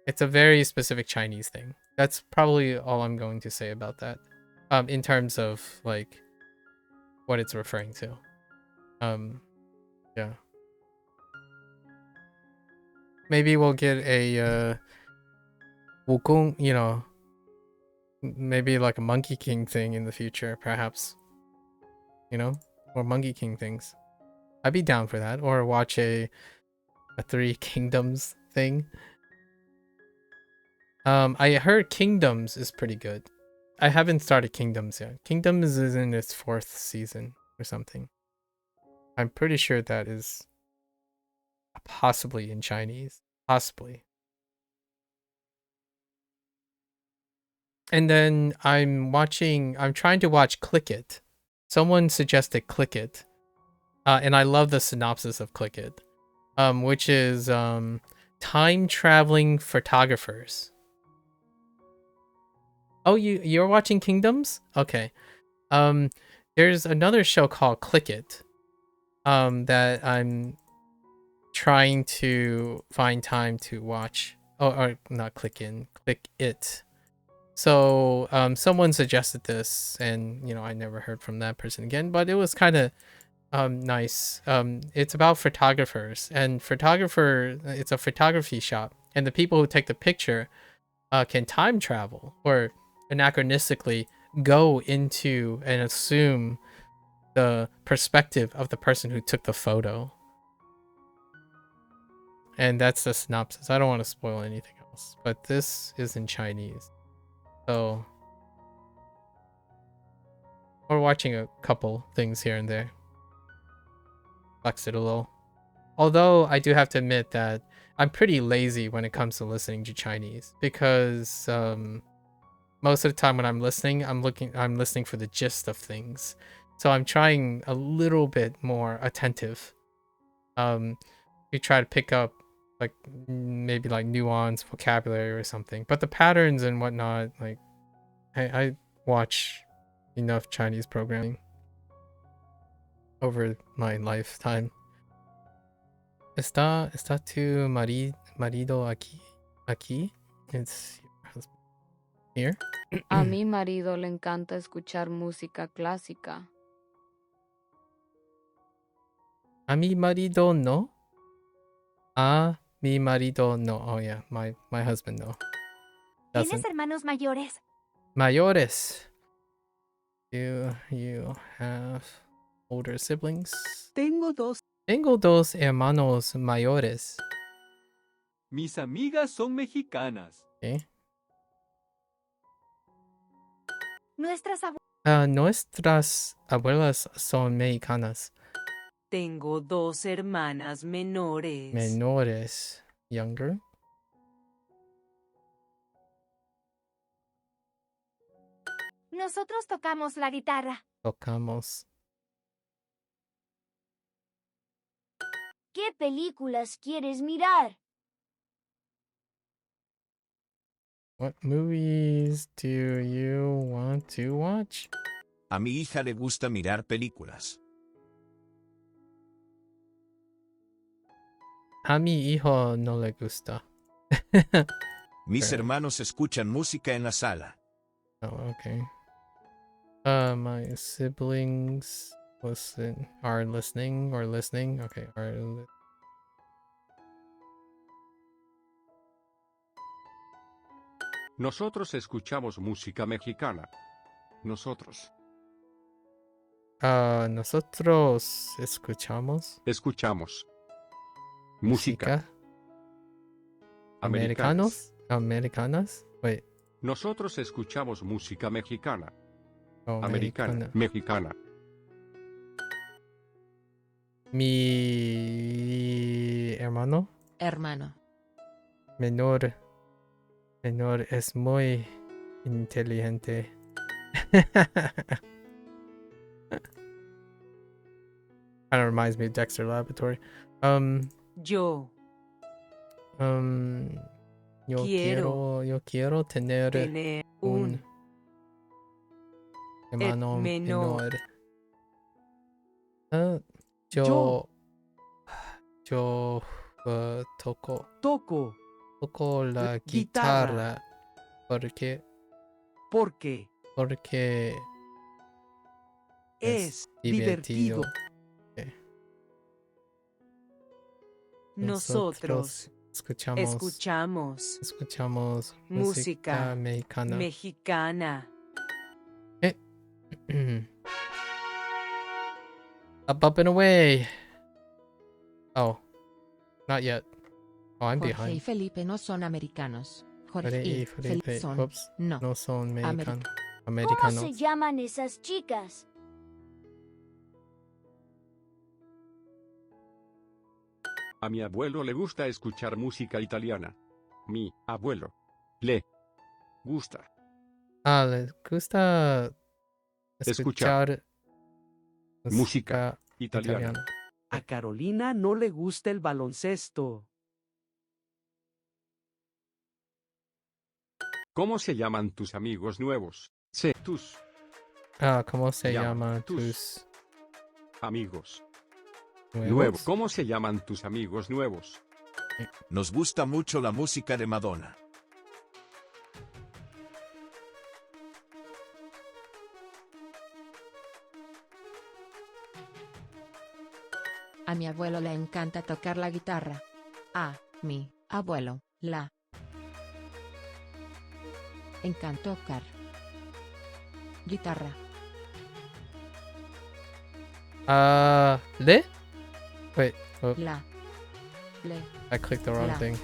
It's a very specific Chinese thing. That's probably all I'm going to say about that. In terms of like what it's referring to. Yeah. Maybe we'll get a wukong, you know, maybe like a Monkey King thing in the future, perhaps. You know, or Monkey King things. I'd be down for that, or watch a Three Kingdoms thing. I heard Kingdoms is pretty good. I haven't started Kingdoms yet. Kingdoms is in its 4th season or something. I'm pretty sure that is possibly in Chinese. Possibly. And then I'm trying to watch Click It. Someone suggested Click It. And I love the synopsis of Click It. Which is time traveling photographers. Oh, you're watching Kingdoms? Okay. There's another show called Click It. That I'm trying to find time to watch. Oh, or not Click It. So someone suggested this, and you know, I never heard from that person again, but it was kind of nice. It's about photographers, and it's a photography shop, and the people who take the picture can time travel, or anachronistically go into and assume the perspective of the person who took the photo. And that's the synopsis. I don't want to spoil anything else, but this is in Chinese. So we're watching a couple things here and there. Flex it a little. Although I do have to admit that I'm pretty lazy when it comes to listening to Chinese, because most of the time when I'm listening, I'm listening for the gist of things. So I'm trying a little bit more attentive. To try to pick up like maybe like nuance, vocabulary or something. But the patterns and whatnot, like I watch enough Chinese programming over my lifetime. Está tu marido aquí? It's your husband here. A mi marido le encanta escuchar música clásica. A mi marido no. A mi marido no. Oh yeah, my husband no. ¿Tienes hermanos mayores? Mayores. Do you have older siblings? Tengo dos hermanos mayores. Mis amigas son mexicanas. Okay. Nuestras abuelas son mexicanas. Tengo 2 hermanas menores. Menores. Younger. Nosotros tocamos la guitarra. Tocamos. ¿Qué películas quieres mirar? What movies do you want to watch? A mi hija le gusta mirar películas. A mi hijo no le gusta. Mis hermanos escuchan música en la sala. Oh, okay. My siblings are listening. Okay, Nosotros escuchamos música mexicana. Nosotros. Nosotros escuchamos. Escuchamos. Música. Americanas. Wait. Nosotros escuchamos música mexicana. Oh, Mexicana. Mi hermano. Menor es muy inteligente. Kind of reminds me of Dexter Laboratory. Yo quiero tener un hermano menor. Yo toco la guitarra porque es divertido. Okay. Nosotros escuchamos música mexicana. Up and away. Oh, not yet. Oh, I'm Jorge behind. y Felipe no son americanos. Jorge y y Felipe son Oops, no son americanos. ¿Cómo se llaman esas chicas? A mi abuelo le gusta escuchar música italiana. Mi abuelo le gusta Le gusta escuchar música italiana. A Carolina no le gusta el baloncesto. ¿Cómo se llaman tus amigos nuevos? Sé tus ¿Cómo se llaman tus amigos nuevos? ¿Cómo se llaman tus amigos nuevos? Nos gusta mucho la música de Madonna. A mi abuelo le encanta tocar la guitarra. A mi abuelo la encanta tocar guitarra. Le? Wait. Oh, Le. I clicked the wrong thing.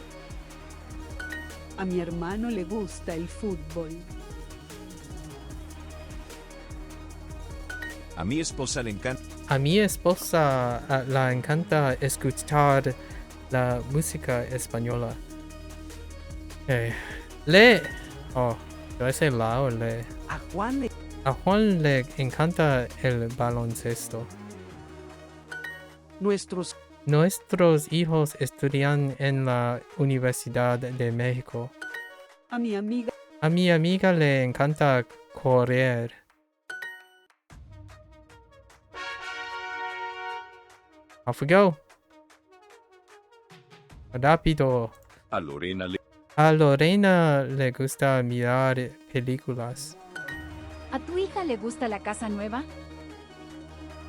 A mi hermano le gusta el fútbol. A mi esposa le encanta. A mi esposa la encanta escuchar la música española. Le. Oh, ¿do I say la o le? A Juan le encanta el baloncesto. Nuestros hijos estudian en la Universidad de México. A mi amiga le encanta correr. Off we go. Rápido. A Lorena le gusta mirar películas. ¿A tu hija le gusta la casa nueva?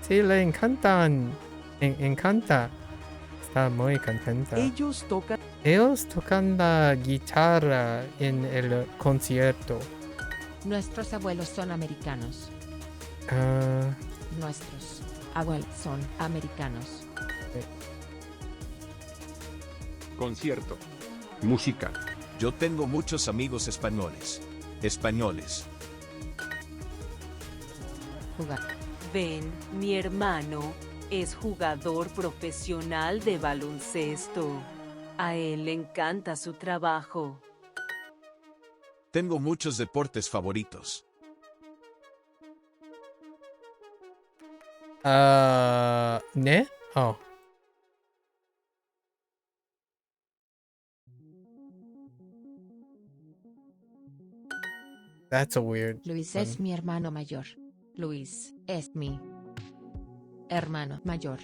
Sí, le encantan. Encanta. Está muy contenta. Ellos tocan la guitarra en el concierto. Nuestros abuelos son americanos. Nuestros abuelos son americanos. Concierto. Música. Yo tengo muchos amigos españoles. Jugar. Ven, mi hermano es jugador profesional de baloncesto. A él le encanta su trabajo. Tengo muchos deportes favoritos. ¿Ne? Oh. That's a weird Luis one. es mi hermano mayor. Luis es mi hermano mayor.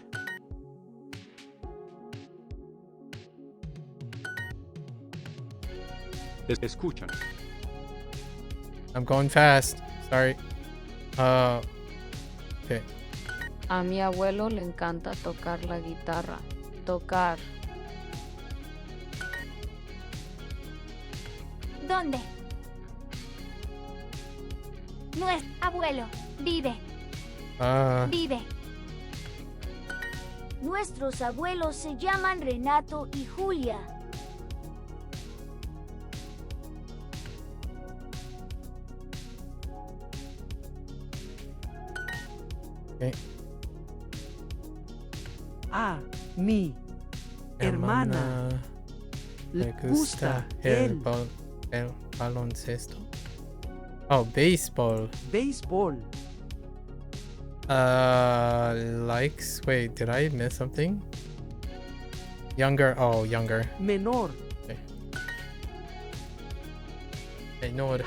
Escuchan. I'm going fast. Sorry. Okay. A mi abuelo le encanta tocar la guitarra. Tocar. ¿Dónde? Nuestro abuelo vive. Vive. Nuestros abuelos se llaman Renato y Julia. Okay. A mi hermana le gusta el baloncesto. Oh, baseball. Béisbol. Likes. Wait, did I miss something? Younger. Oh, younger. Menor. Menor.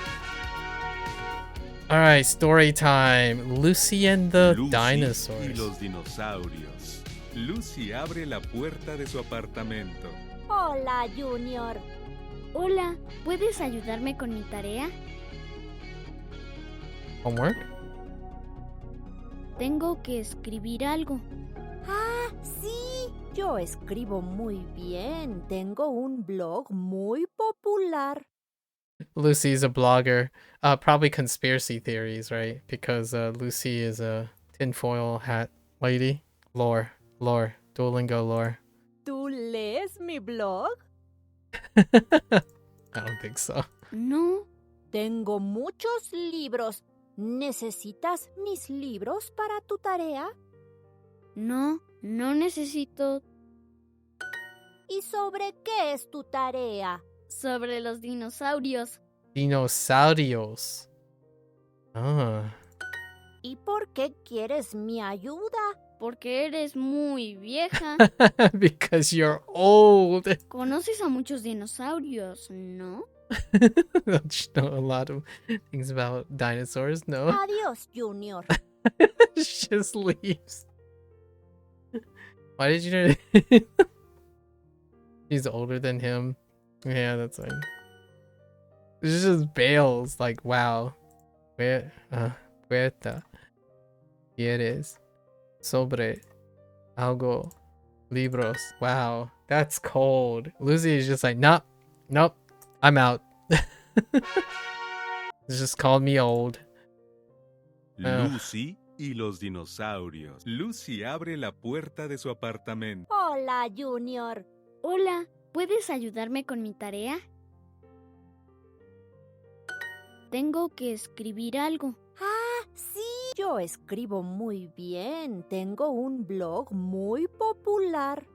Alright, story time. Lucy and the Lucy dinosaurs. y los dinosaurios. Lucy abre la puerta de su apartamento. Hola, Junior. Hola, ¿puedes ayudarme con mi tarea? Homework? Tengo que escribir algo. Ah, sí. Yo escribo muy bien. Tengo un blog muy popular. Lucy's a blogger. Probably conspiracy theories, right? Because Lucy is a tinfoil hat lady. Lore. Duolingo lore. ¿Tú lees mi blog? I don't think so. No, Tengo muchos libros. ¿Necesitas mis libros para tu tarea? no necesito. ¿Y sobre qué es tu tarea? Sobre los dinosaurios. Dinosaurios. Ah. ¿Y por qué quieres mi ayuda? Porque eres muy vieja. Because you're old. Conoces a muchos dinosaurios, ¿no? Don't you know a lot of things about dinosaurs? No. Adiós, Junior. She just leaves. Why did you? She's older than him. Yeah, that's fine. She just bails. Like, wow. Puerta. ¿Quieres sobre algo libros? Wow, that's cold. Lucy is just like, nope, I'm out. It's just called me old. Lucy y los dinosaurios. Lucy abre la puerta de su apartamento. Hola, Junior. Hola, ¿puedes ayudarme con mi tarea? Tengo que escribir algo. Ah, sí. Yo escribo muy bien. Tengo un blog muy popular.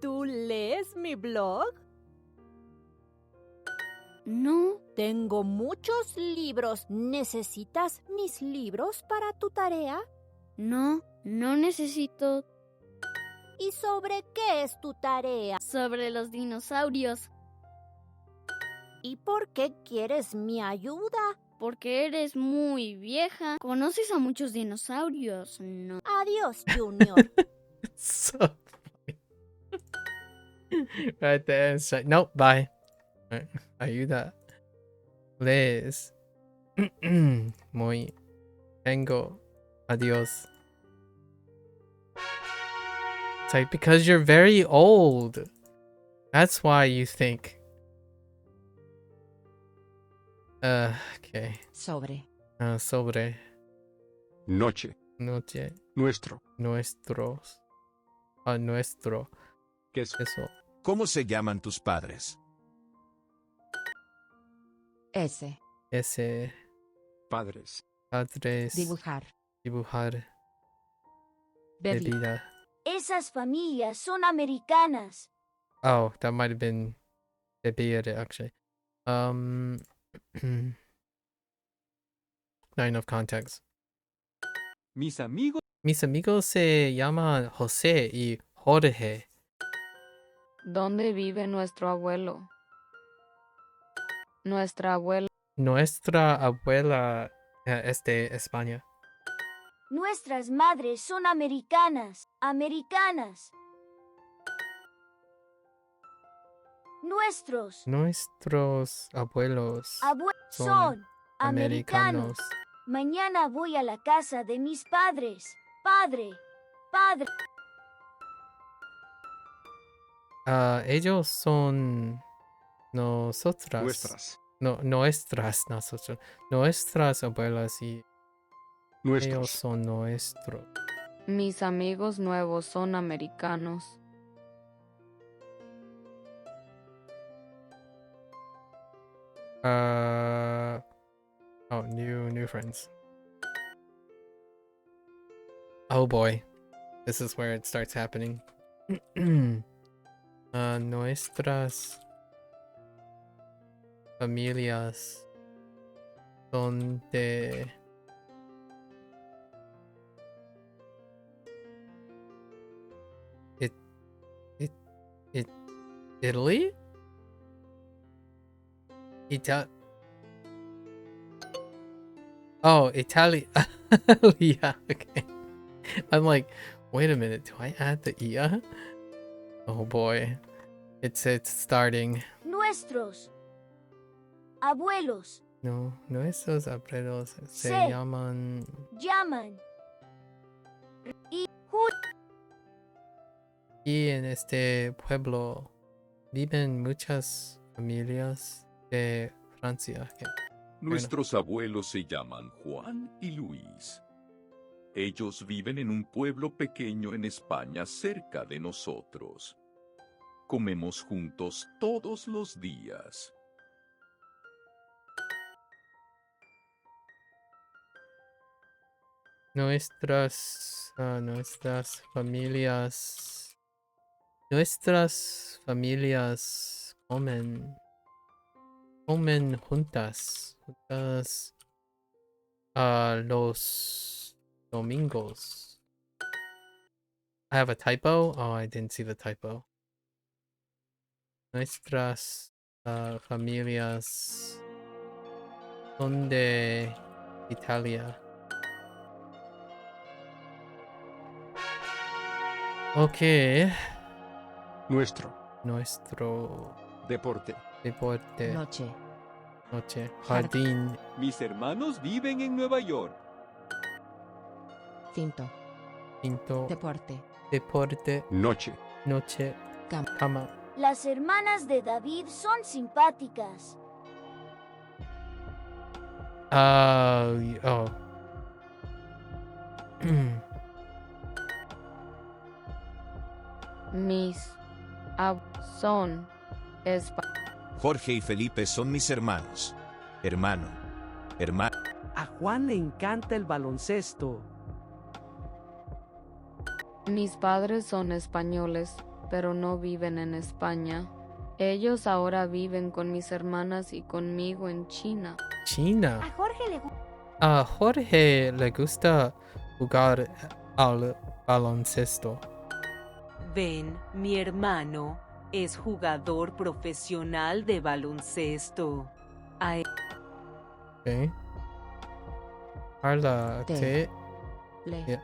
¿Tú lees mi blog? No, Tengo muchos libros. ¿Necesitas mis libros para tu tarea? no necesito. ¿Y sobre qué es tu tarea? Sobre los dinosaurios. ¿Y por qué quieres mi ayuda? Porque eres muy vieja. Conoces a muchos dinosaurios, ¿no? Adiós, Junior. It's so funny. Right there, it's like, nope, bye. Ayuda. Lees. Muy. Tengo. Adiós. It's like, because you're very old. That's why you think. Okay. Sobre. Sobre. Noche. Noche. Nuestro. Nuestros. Nuestro. Queso. Eso. ¿Cómo se llaman tus padres? Ese. Ese. Padres. Padres. Dibujar. Dibujar. Bebida. Bebida. Esas familias son americanas. Oh, that might have been bebida, actually. Not enough context. Mis amigos. Mis amigos se llaman José y Jorge. ¿Dónde vive nuestro abuelo? Nuestra abuela. Nuestra abuela es de España. Nuestras madres son americanas. Americanas. Nuestros Abuelos son son americanos. americanos. Mañana voy a la casa de mis padres. Padre. Ellos son nosotras. Nuestras. No, nuestras, nosotros. Nuestras abuelas y ellos Nuestros. son nuestros. Mis amigos nuevos son americanos. Oh, new friends. Oh boy. This is where it starts happening. Nuestras familias son de Italy? Oh, Italia. Yeah, okay. I'm like, wait a minute. Do I add the ia? Oh boy. It's starting. Nuestros abuelos No, nuestros abuelos se Se llaman. llaman Y en este pueblo viven muchas familias de Francia. Okay. Nuestros abuelos se llaman Juan y Luis. Ellos viven en un pueblo pequeño en España cerca de nosotros. Comemos juntos todos los días. Nuestras familias comen juntas los domingos. I have a typo? Oh, I didn't see the typo. Nuestras familias son de Italia. Okay. Nuestro. Deporte. Noche. Jardín. Mis hermanos viven en Nueva York. Cinto. Deporte. Noche. Cama. Las hermanas de David son simpáticas. Oh. Mis son Jorge y Felipe son mis hermanos. Hermano. A Juan le encanta el baloncesto. Mis padres son españoles, pero no viven en España. Ellos ahora viven con mis hermanas y conmigo en China. A Jorge le gusta jugar al baloncesto. Ven, mi hermano es jugador profesional de baloncesto. Okay. Carla, Le.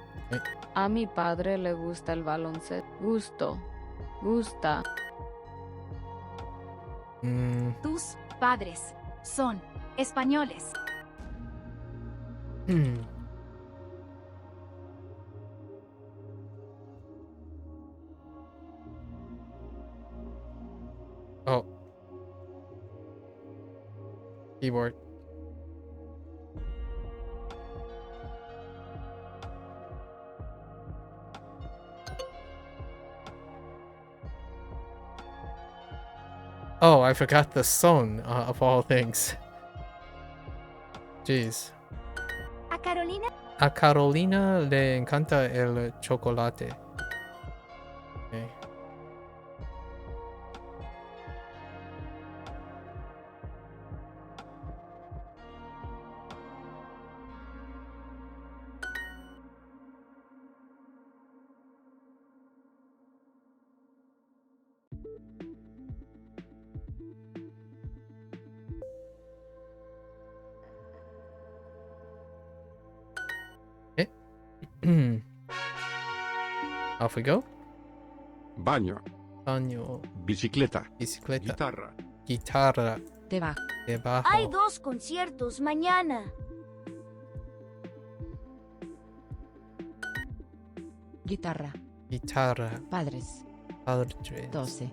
A mi padre le gusta el baloncesto. Gusta. Tus padres son españoles. Oh. Keyboard. Oh, I forgot the son of all things. Jeez. A Carolina le encanta el chocolate. Okay. Off we go. Baño. Bicicleta. Guitarra. Debajo. Hay 2 conciertos mañana. Guitarra. Padres. 12.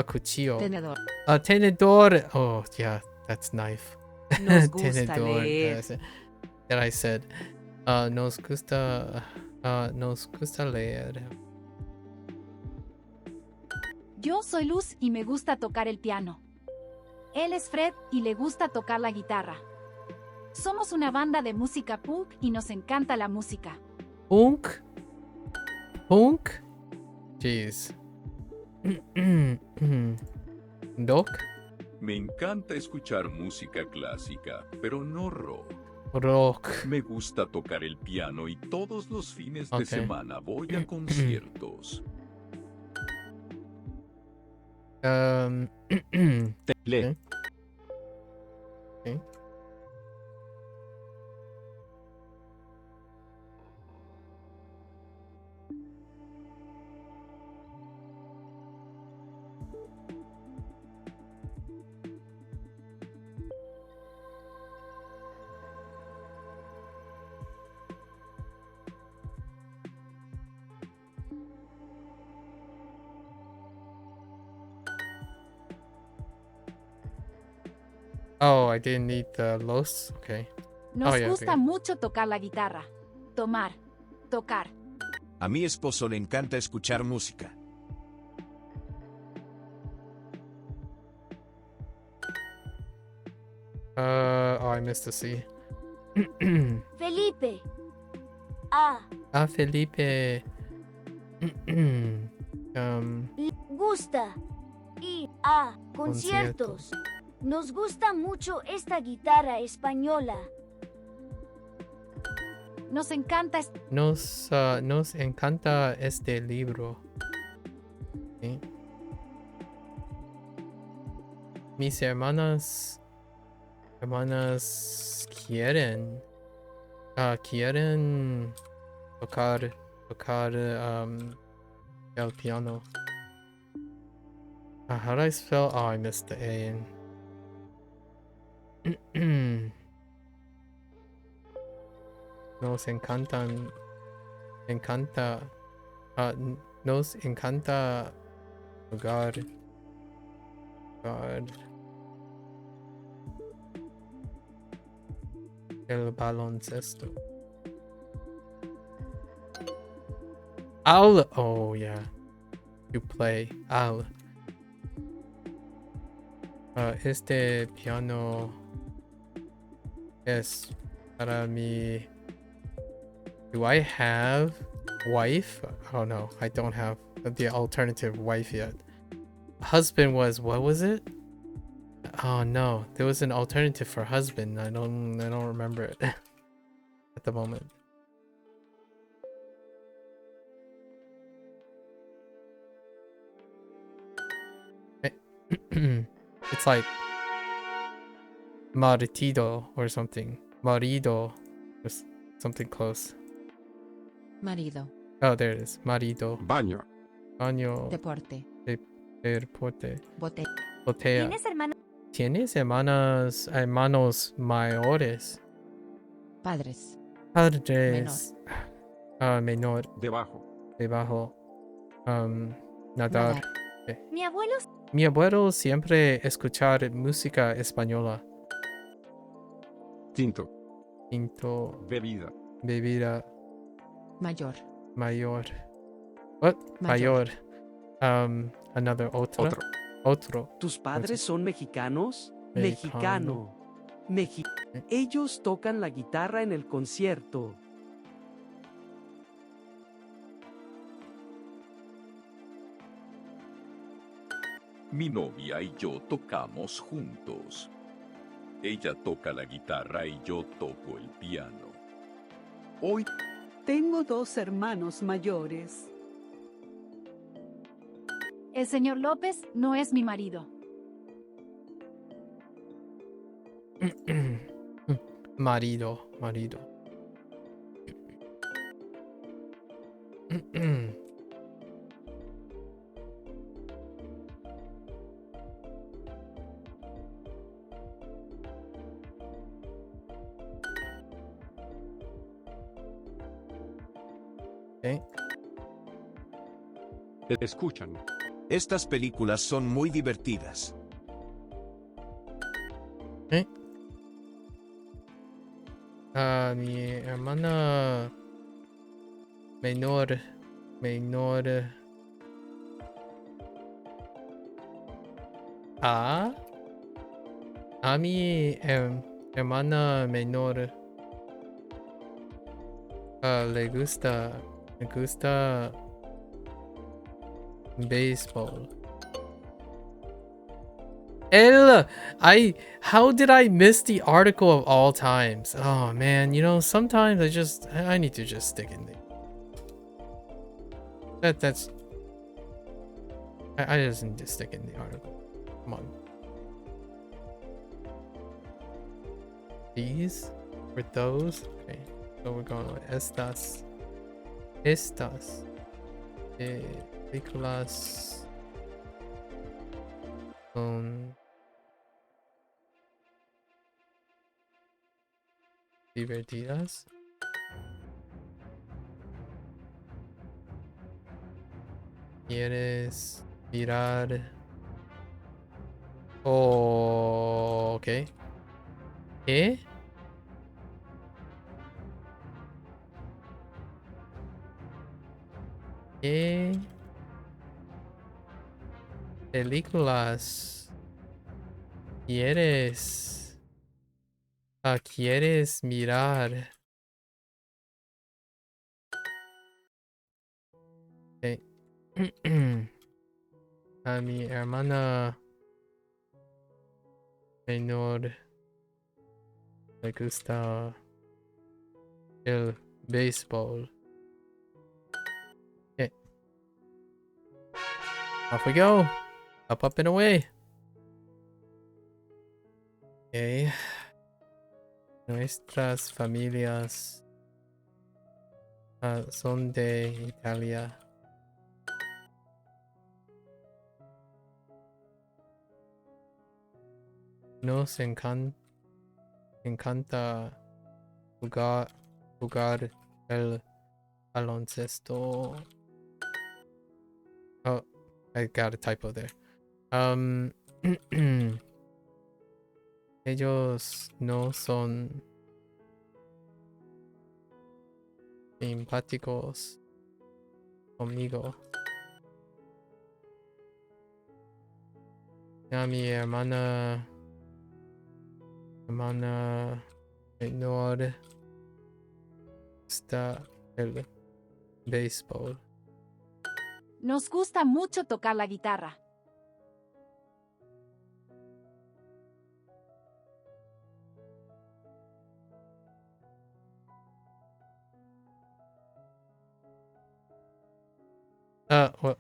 Cuchillo. Tenedor. Tenedor. Oh, yeah, that's knife. Nos gusta Tenedor. leer. That I said. Nos gusta leer. Yo soy Luz y me gusta tocar el piano. Él es Fred y le gusta tocar la guitarra. Somos una banda de música punk y nos encanta la música. Punk? Jeez. Doc? Me encanta escuchar música clásica, pero no rock. Me gusta tocar el piano y todos los fines de semana voy a conciertos. Okay. Oh, I didn't need the los. Okay. Nos yeah, gusta okay. mucho tocar la guitarra. Tomar. Tocar. A mi esposo le encanta escuchar música. Oh, I missed the C. Felipe. A. Ah, Felipe. Gusta. Y a. Conciertos. Nos gusta mucho esta guitarra española. Nos encanta Nos encanta este libro. Sí. Mis hermanas quieren tocar el piano. How do I spell? Oh, I missed the A. Nos encanta jugar el baloncesto. Oh yeah, you play este piano es para mi. Do I have wife? Oh no, I don't have the alternative wife yet. Husband was, what was it? Oh no, there was an alternative for husband. I don't remember it at the moment. It's like marido or something. Marido or something close. Marido. Oh, there it is. Marido. Baño. Baño. Deporte. Deporte. Botella. Botella. ¿Tienes hermanos mayores? Padres. Padres. Menor. Debajo. Debajo. Nadar. Mi Mi abuelo siempre escuchar música española. Tinto. Tinto. Bebida. Bebida. Mayor. Mayor. What? Mayor. Another otro. ¿Tus padres son mexicanos? Mexicano. Ellos tocan la guitarra en el concierto. Mi novia y yo tocamos juntos. Ella toca la guitarra y yo toco el piano. Hoy Tengo 2 hermanos mayores. El señor López no es mi marido. Marido. Okay. Escuchan. Estas películas son muy divertidas. Mi hermana menor. A mi hermana menor le gusta béisbol. How did I miss the article of all times? Oh man, sometimes I need to just stick in the I just need to stick in the article. Come on. These? Or those? Okay. So we're going with estas. Estas. Películas son divertidas. ¿Quieres mirar? Oh, ok. ¿Qué? ¿Qué películas quieres? ¿Quieres mirar? Okay. A mi hermana menor le gusta el béisbol. Okay. Off we go. Up and away. Okay. Nuestras familias son de Italia. Nos encanta jugar el baloncesto. Oh, I got a typo there. Ellos no son simpáticos conmigo. A mi hermana menor está el béisbol. Nos gusta mucho tocar la guitarra. What?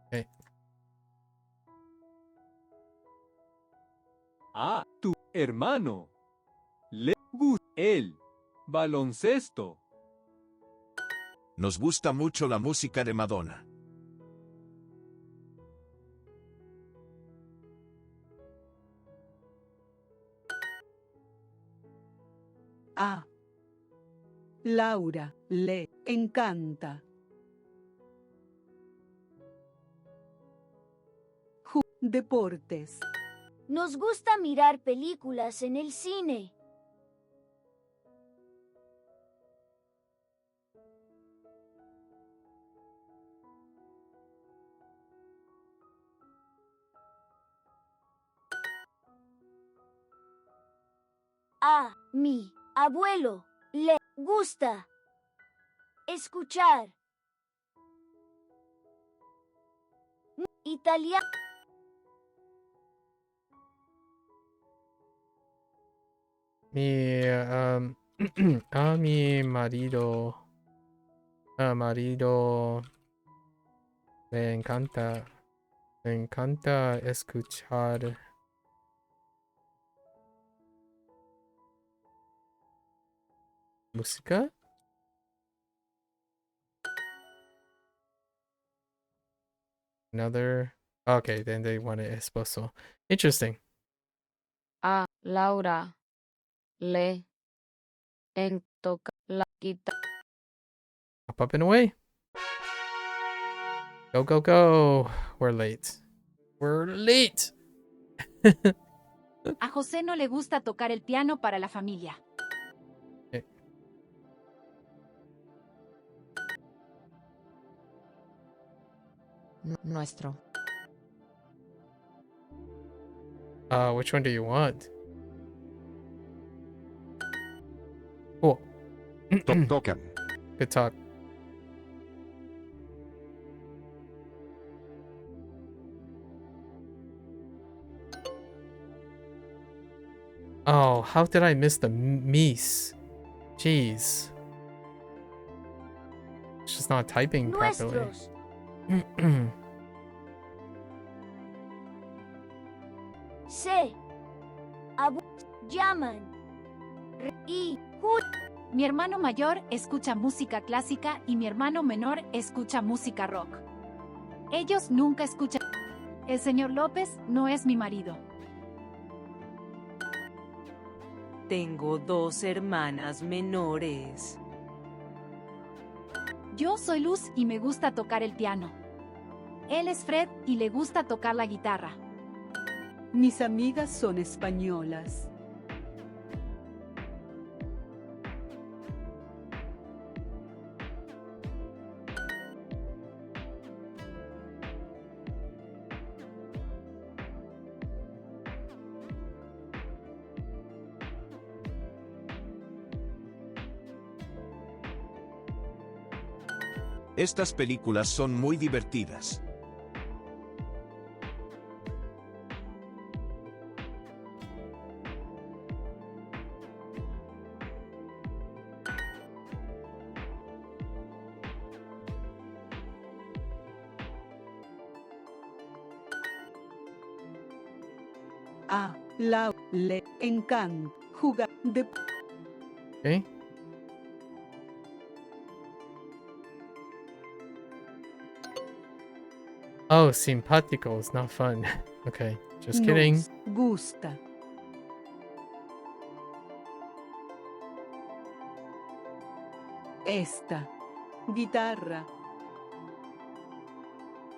Okay. A tu hermano le gusta el baloncesto. Nos gusta mucho la música de Madonna. A. Laura le encanta. Deportes. Nos gusta mirar películas en el cine. A mi abuelo le gusta escuchar italiano. A mi marido le encanta escuchar música. Another. Okay, then they want it esposo. Interesting. A Laura le toca la guitarra. Up and away. Go, go, go. We're late. We're late. A José no le gusta tocar el piano para la familia. Okay. Nuestro. Which one do you want? Cool. Tocan. Good talk. Oh, how did I miss the mise? Jeez. It's just not typing properly. sé. Llaman. Y Mi hermano mayor escucha música clásica y mi hermano menor escucha música rock. Ellos nunca escuchan. El señor López no es mi marido. Tengo 2 hermanas menores. Yo soy Luz y me gusta tocar el piano. Él es Fred y le gusta tocar la guitarra. Mis amigas son españolas. Estas películas son muy divertidas. A la le encanta jugar de... Okay. Oh, simpático is not fun. Okay, just kidding. Nos gusta. Esta guitarra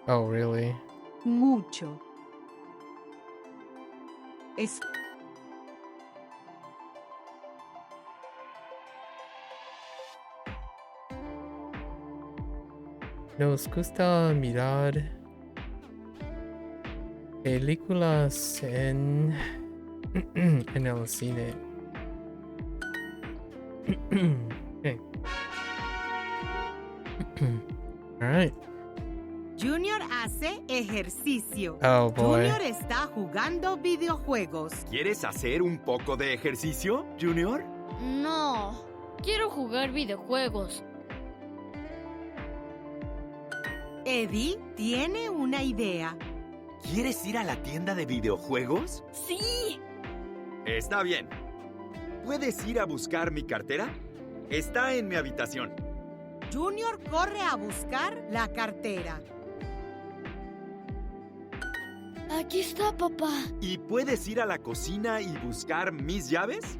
Oh, really? mucho. Es Nos gusta mirar películas en en el cine. Okay. All right. Junior hace ejercicio. Oh, boy. Junior está jugando videojuegos. ¿Quieres hacer un poco de ejercicio, Junior? No, quiero jugar videojuegos. Eddie tiene una idea. ¿Quieres ir a la tienda de videojuegos? ¡Sí! Está bien. ¿Puedes ir a buscar mi cartera? Está en mi habitación. Junior corre a buscar la cartera. Aquí está, papá. ¿Y puedes ir a la cocina y buscar mis llaves?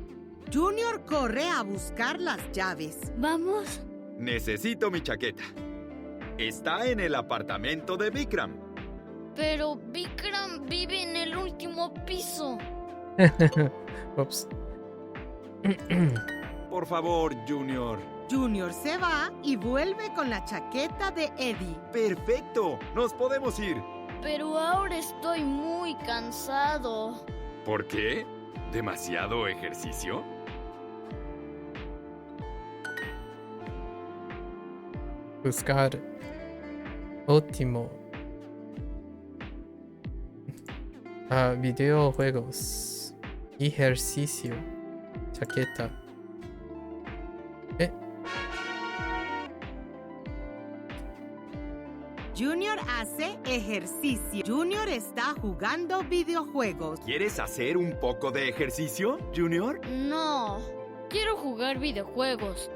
Junior corre a buscar las llaves. ¿Vamos? Necesito mi chaqueta. Está en el apartamento de Vikram. Pero Vikram vive en el último piso. Oops. Por favor, Junior. Junior se va y vuelve con la chaqueta de Eddie. ¡Perfecto! ¡Nos podemos ir! Pero ahora estoy muy cansado. ¿Por qué? ¿Demasiado ejercicio? Buscar óptimo. Videojuegos. Ejercicio. Chaqueta. Junior hace ejercicio. Junior está jugando videojuegos. ¿Quieres hacer un poco de ejercicio, Junior? No, quiero jugar videojuegos.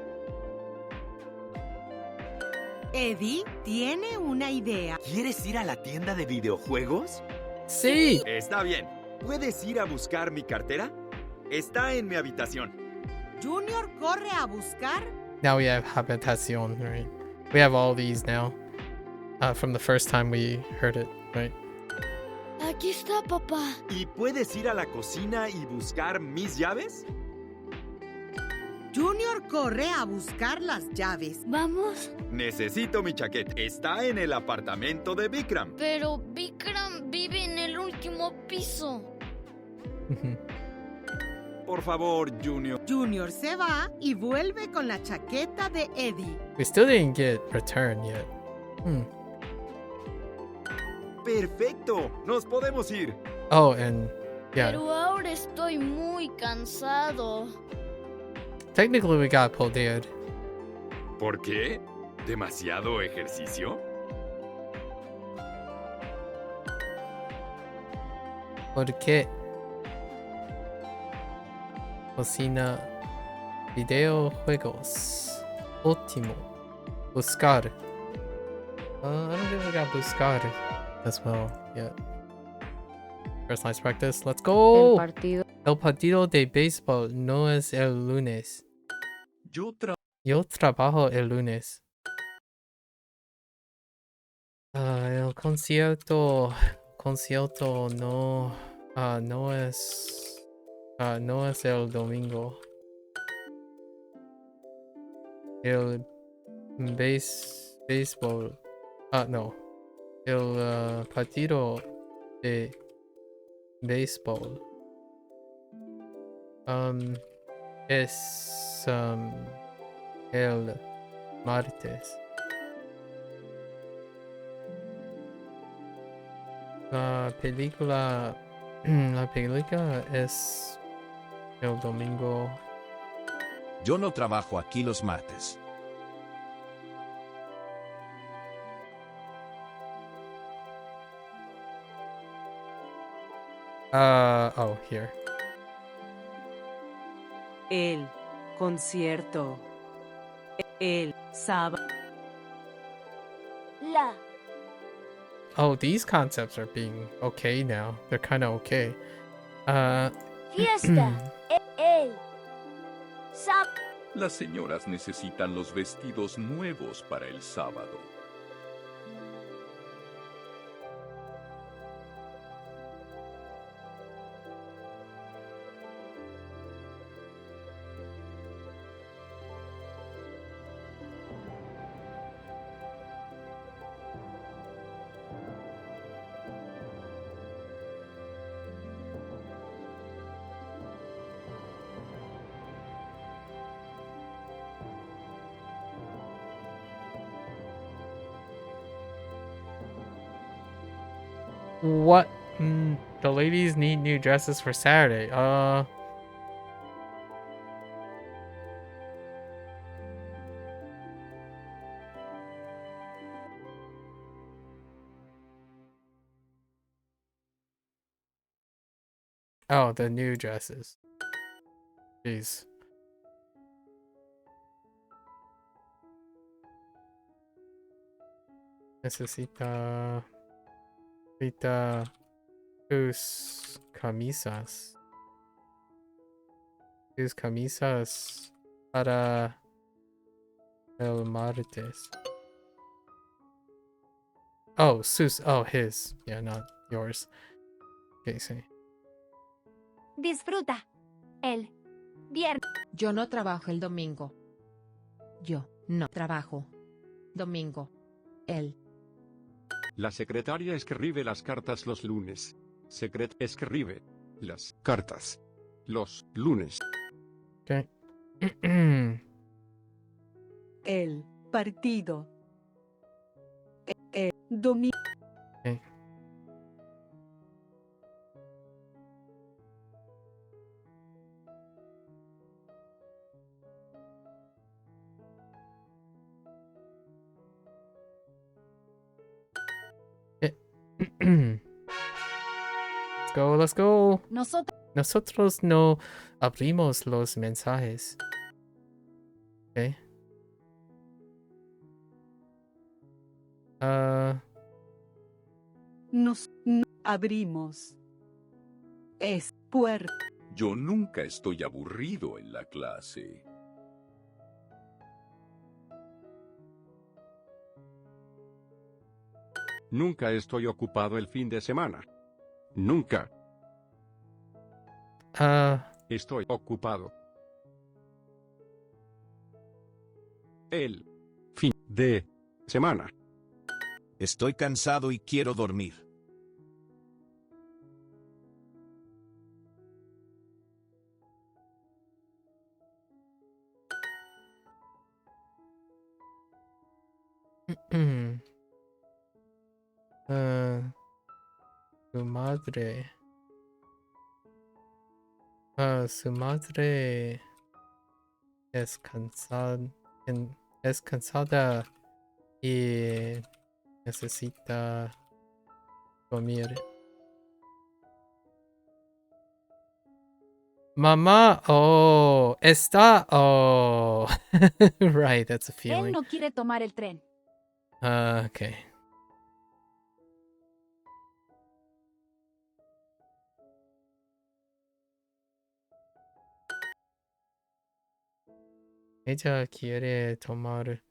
Eddie tiene una idea. ¿Quieres ir a la tienda de videojuegos? Sí. Está bien. ¿Puedes ir a buscar mi cartera? Está en mi habitación. Junior corre a buscar. Now we have habitación, right? We have all these now. From the first time we heard it, right? Aquí está, papá. ¿Y puedes ir a la cocina y buscar mis llaves? Junior corre a buscar las llaves. ¿Vamos? Necesito mi chaqueta. Está en el apartamento de Vikram. Pero Vikram vive en el último piso. Por favor, Junior. Junior se va y vuelve con la chaqueta de Eddie. We still didn't get return yet. Perfecto. Nos podemos ir. Oh, and yeah. Pero ahora estoy muy cansado. Technically we got pulled dead. ¿Por qué? ¿Demasiado ejercicio? ¿Por qué? Cocina. Videojuegos. Ótimo. Buscar. I don't think we got buscar as well yet. First nice practice. Let's go. El partido de béisbol no es el lunes. Yo trabajo el lunes. El concierto no no es el domingo. El béisbol no. El partido de béisbol es el martes. La película es el domingo. Yo no trabajo aquí los martes. Oh, here. El concierto. El sábado. La. Oh, these concepts are being okay now. They're kind of okay. Fiesta. El. Las señoras necesitan los vestidos nuevos para el sábado. What? The ladies need new dresses for Saturday. Oh, the new dresses. Jeez. Necesita tus camisas. Tus camisas para el martes. Oh, his. Yeah, not yours. Okay, sí. Disfruta. El viernes. Yo no trabajo el domingo. Yo no trabajo. Domingo. El. La secretaria escribe las cartas los lunes. Escribe las cartas los lunes. Okay. El partido. El domingo. Okay. Let's go. Nosotros no abrimos los mensajes. Okay. Nos abrimos. Es puerta. Yo nunca estoy aburrido en la clase. Nunca estoy ocupado el fin de semana. Nunca. Estoy ocupado. El fin de semana. Estoy cansado y quiero dormir. Su madre. Su madre es cansada y necesita dormir. Mamá, oh, está, oh. Right, that's a Él feeling. no quiere tomar el tren. Okay. Ella quiere tomar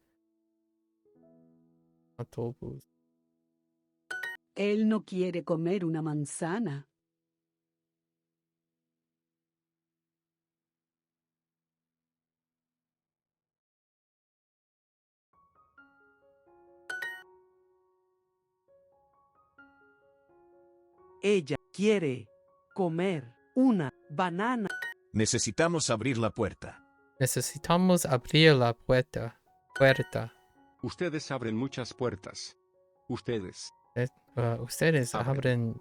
autobús. Él no quiere comer una manzana. Ella quiere comer una banana. Necesitamos abrir la puerta. Necesitamos abrir la puerta. Ustedes abren muchas puertas. Ustedes. Ustedes abren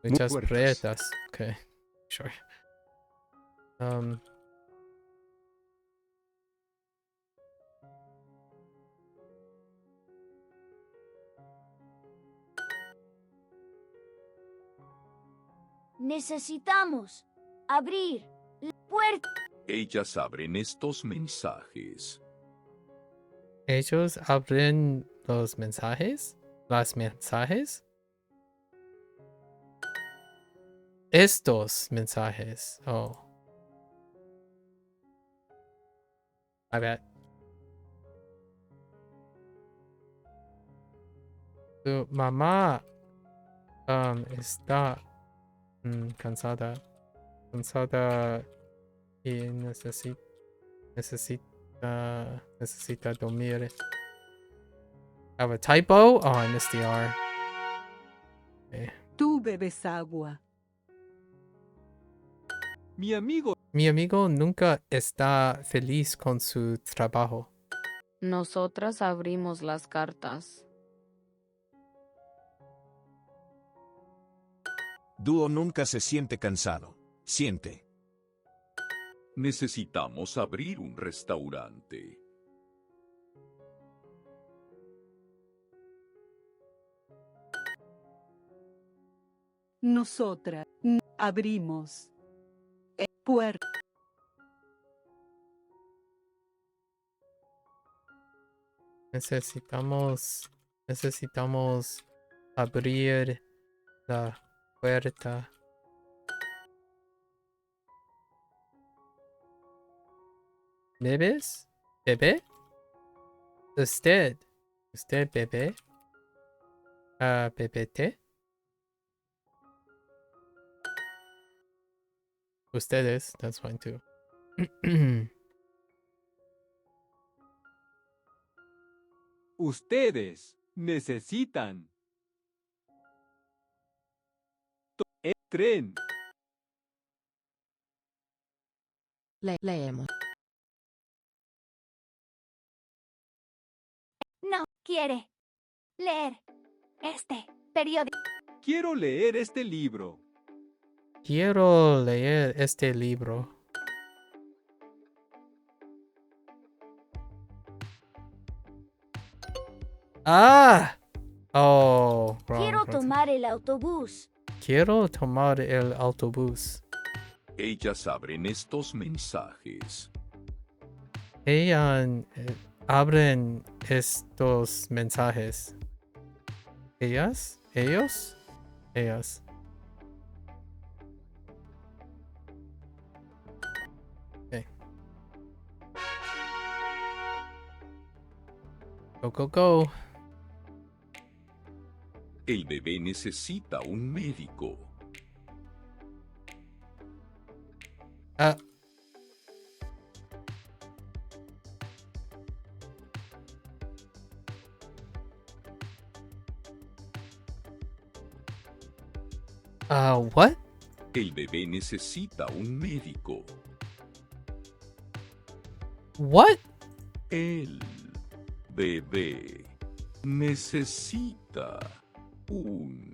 muchas puertas. Okay, sure. Necesitamos abrir la puerta. Ellas abren estos mensajes. Ellos abren los mensajes. Las mensajes. Estos mensajes. Oh. I bet. Tu mamá está cansada y necesita dormir. I have a typo? Oh, I missed the R. Okay. Tú bebes agua. Mi amigo nunca está feliz con su trabajo. Nosotras abrimos las cartas. Dúo nunca se siente cansado. Siente. Necesitamos abrir un restaurante. Nosotras abrimos puerta. Necesitamos abrir la puerta. ¿Bebes? ¿Bebé? ¿Usted bebé? ¿Bebete? Ustedes, that's fine too. Ustedes necesitan el tren. Leemos. No quiere leer este periódico. Quiero leer este libro. Quiero leer este libro. ¡Ah! Oh, wrong. Quiero tomar el autobús. Quiero tomar el autobús. Ellas abren estos mensajes. Ellas abren estos mensajes. ¿Ellas? ¿Ellos? Ellas. Okay. Go, go, go. El bebé necesita un médico. What? El bebé necesita un médico. What? El bebé necesita un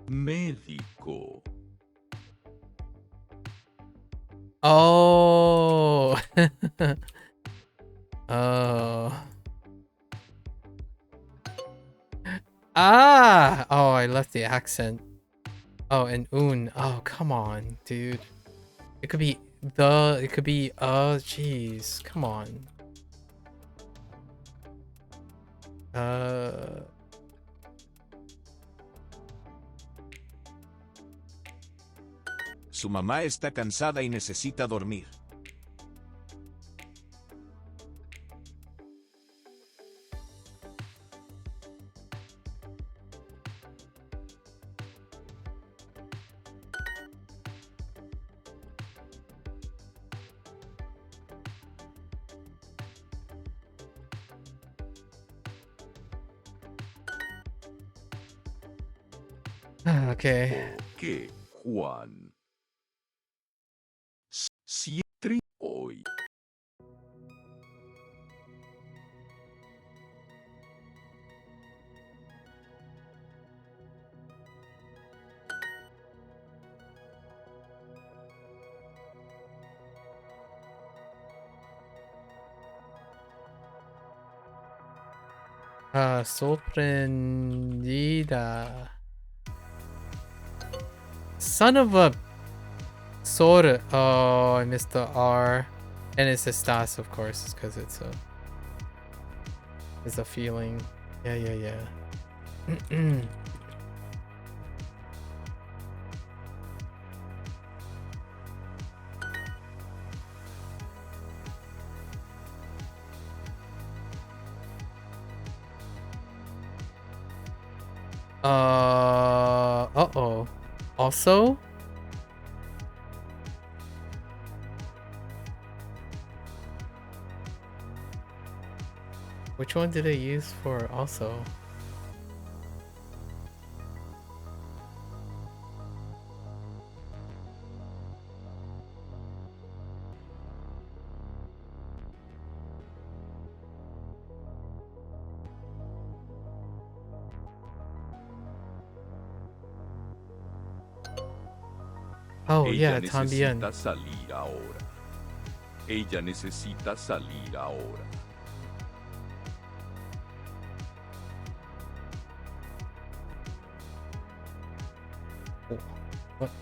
médico. Oh. Oh. Ah. Oh, I left the accent. Oh, and un. Oh, come on, dude. It could be the. It could be jeez. Come on. Su mamá está cansada y necesita dormir. Okay. ¿Por qué, Juan? Siempre hoy. Sorprendida. Son of a sort. Oh, I missed the R. And it's estás, of course, because it's a feeling. Yeah. Uh-oh. Also? Which one did I use for also? Oh, Ella yeah, también. necesita salir ahora. Ella necesita salir ahora.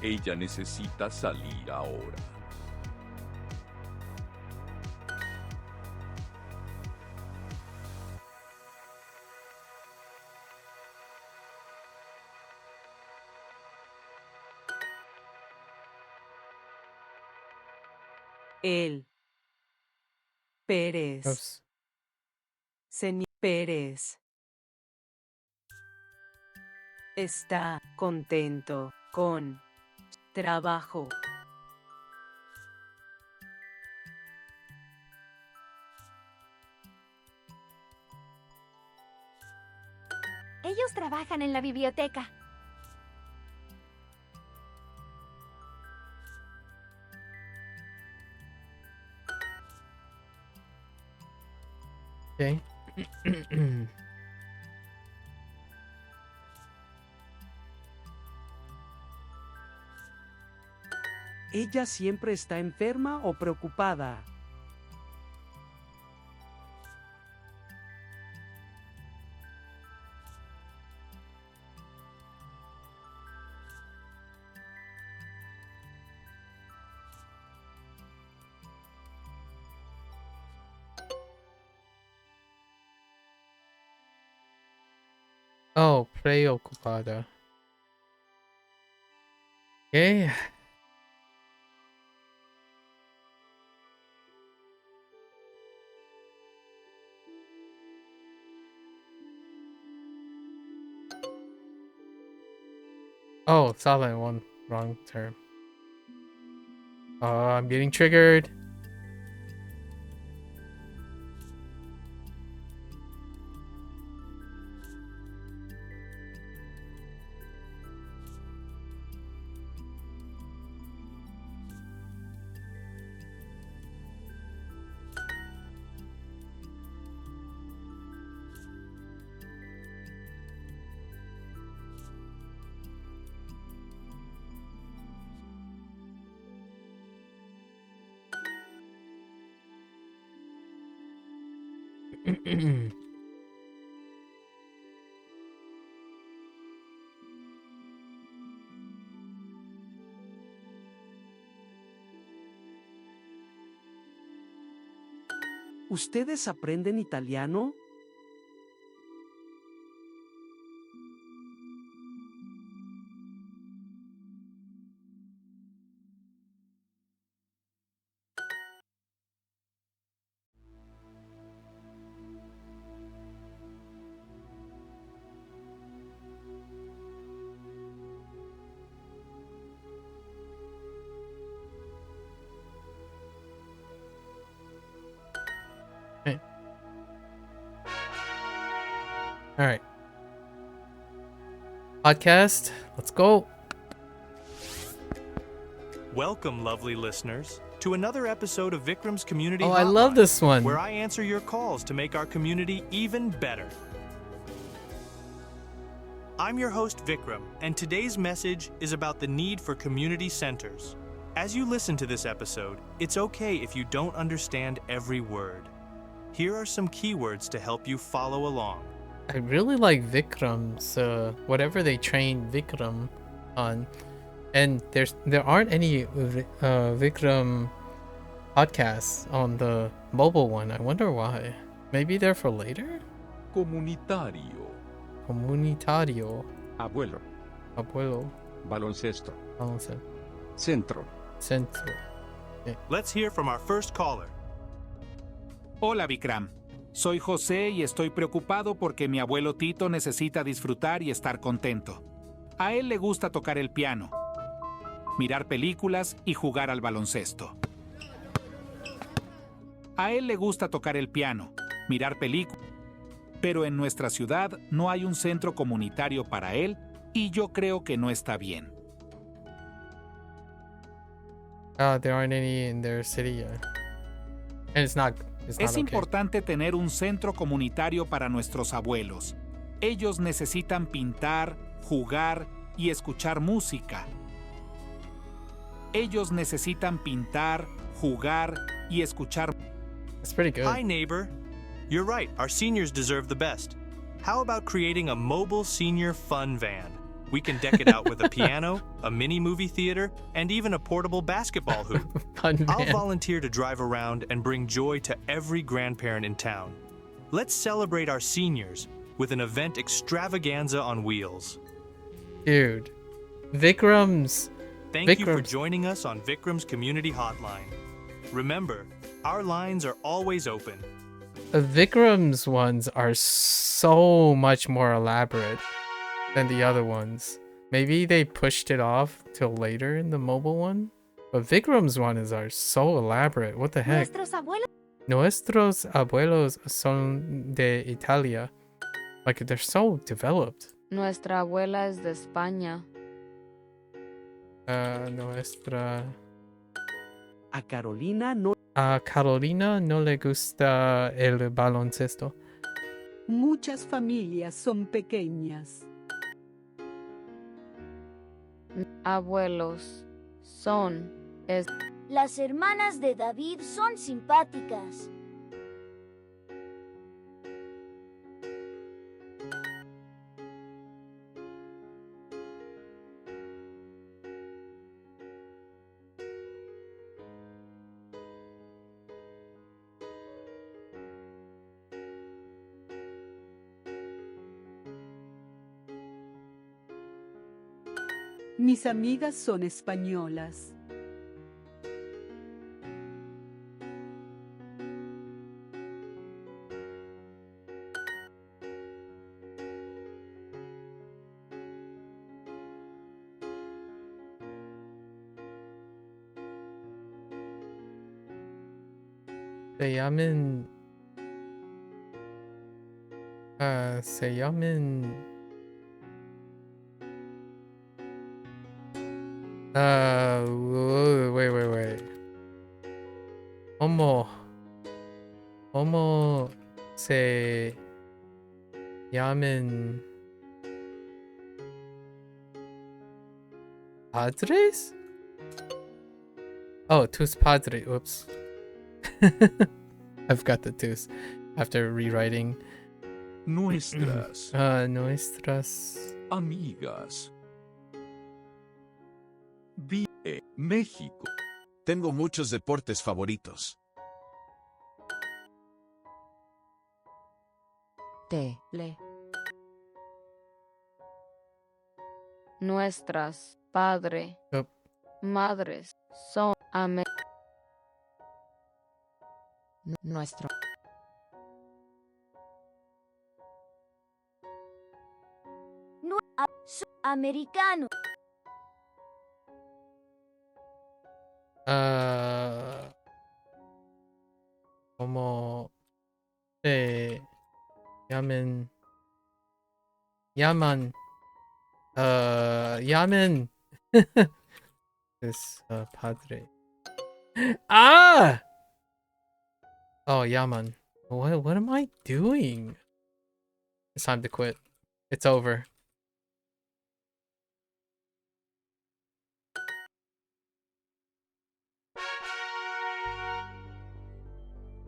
Ella necesita salir ahora. Él. Pérez. Oops. Señor Pérez. Está contento con trabajo. Ellos trabajan en la biblioteca. Okay. Ella siempre está enferma o preocupada. Oh, preocupada. Okay. Oh, silent one. Wrong term. I'm getting triggered. ¿Ustedes aprenden italiano? All right. Podcast, let's go. Welcome, lovely listeners, to another episode of Vikram's Community Oh, Hotline, I love this one. where I answer your calls to make our community even better. I'm your host, Vikram, and today's message is about the need for community centers. As you listen to this episode, it's okay if you don't understand every word. Here are some keywords to help you follow along. I really like Vikram's whatever they train Vikram on, and there aren't any Vikram podcasts on the mobile one. I wonder why. Maybe they're for later. Comunitario. Abuelo. Baloncesto. Centro. Let's hear from our first caller. Hola, Vikram. Soy José y estoy preocupado porque mi abuelo Tito necesita disfrutar y estar contento. A él le gusta tocar el piano, mirar películas y jugar al baloncesto. A él le gusta tocar el piano, mirar películas, pero en nuestra ciudad no hay un centro comunitario para él y yo creo que no está bien. There aren't any in their city yet. And it's not Es importante tener un centro comunitario para nuestros abuelos. Ellos necesitan pintar, jugar y escuchar música. Ellos necesitan pintar, jugar y escuchar. It's pretty good. Hi, neighbor. You're right, our seniors deserve the best. How about creating a mobile senior fun van? We can deck it out with a piano, a mini movie theater, and even a portable basketball hoop. I'll volunteer to drive around and bring joy to every grandparent in town. Let's celebrate our seniors with an event extravaganza on wheels. Dude, Vikram's. Thank you for joining us on Vikram's Community Hotline. Remember, our lines are always open. Vikram's ones are so much more elaborate than the other ones. Maybe they pushed it off till later in the mobile one, but Vikram's ones are so elaborate. What the heck? Nuestros abuelos son de Italia. Like, they're so developed. Nuestra abuela es de España. Nuestra... A Carolina no... A Carolina no le gusta el baloncesto. Muchas familias son pequeñas. Abuelos son es. Las hermanas de David son simpáticas. Mis amigas son españolas. Se llaman... se llaman... wait. ¿Cómo se llaman padres? Oh, tus padres. Whoops. I've got the tus after rewriting. Nuestras. Nuestras amigas. México. Tengo muchos deportes favoritos. le. Nuestras padre, Yep. madres son Nuestro. Americano. Como se llaman llaman llaman es padre. Ah! Oh, llaman. What am I doing? It's time to quit. It's over.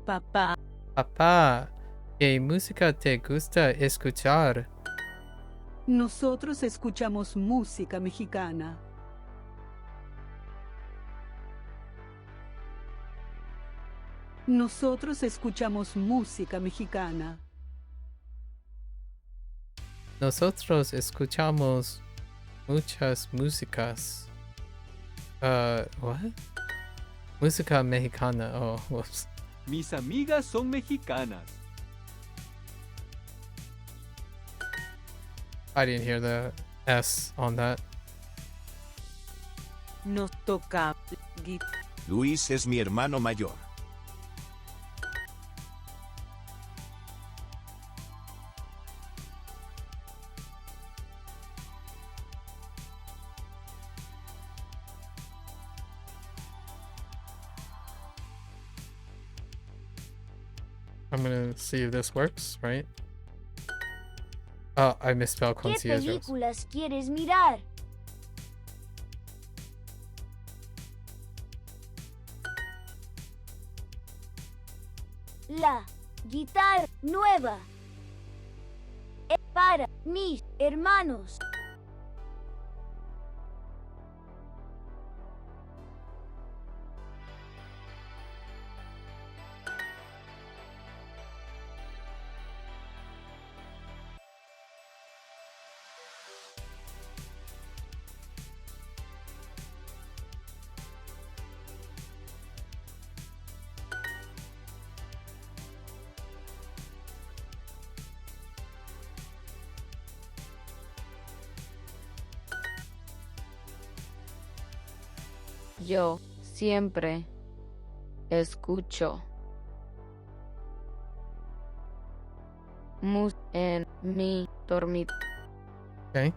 Papá. Papá, ¿qué música te gusta escuchar? Nosotros escuchamos música mexicana. Nosotros escuchamos música mexicana. Nosotros escuchamos muchas músicas. What? Música mexicana. Oh, whoops. Mis amigas son mexicanas. I didn't hear the S on that. Nos toca. Luis es mi hermano mayor. I'm gonna see if this works, right? Oh, I misspelled ¿Qué conciertos. películas quieres mirar? La guitarra nueva es para mis hermanos. Yo siempre escucho música en mi dormitorio. Okay.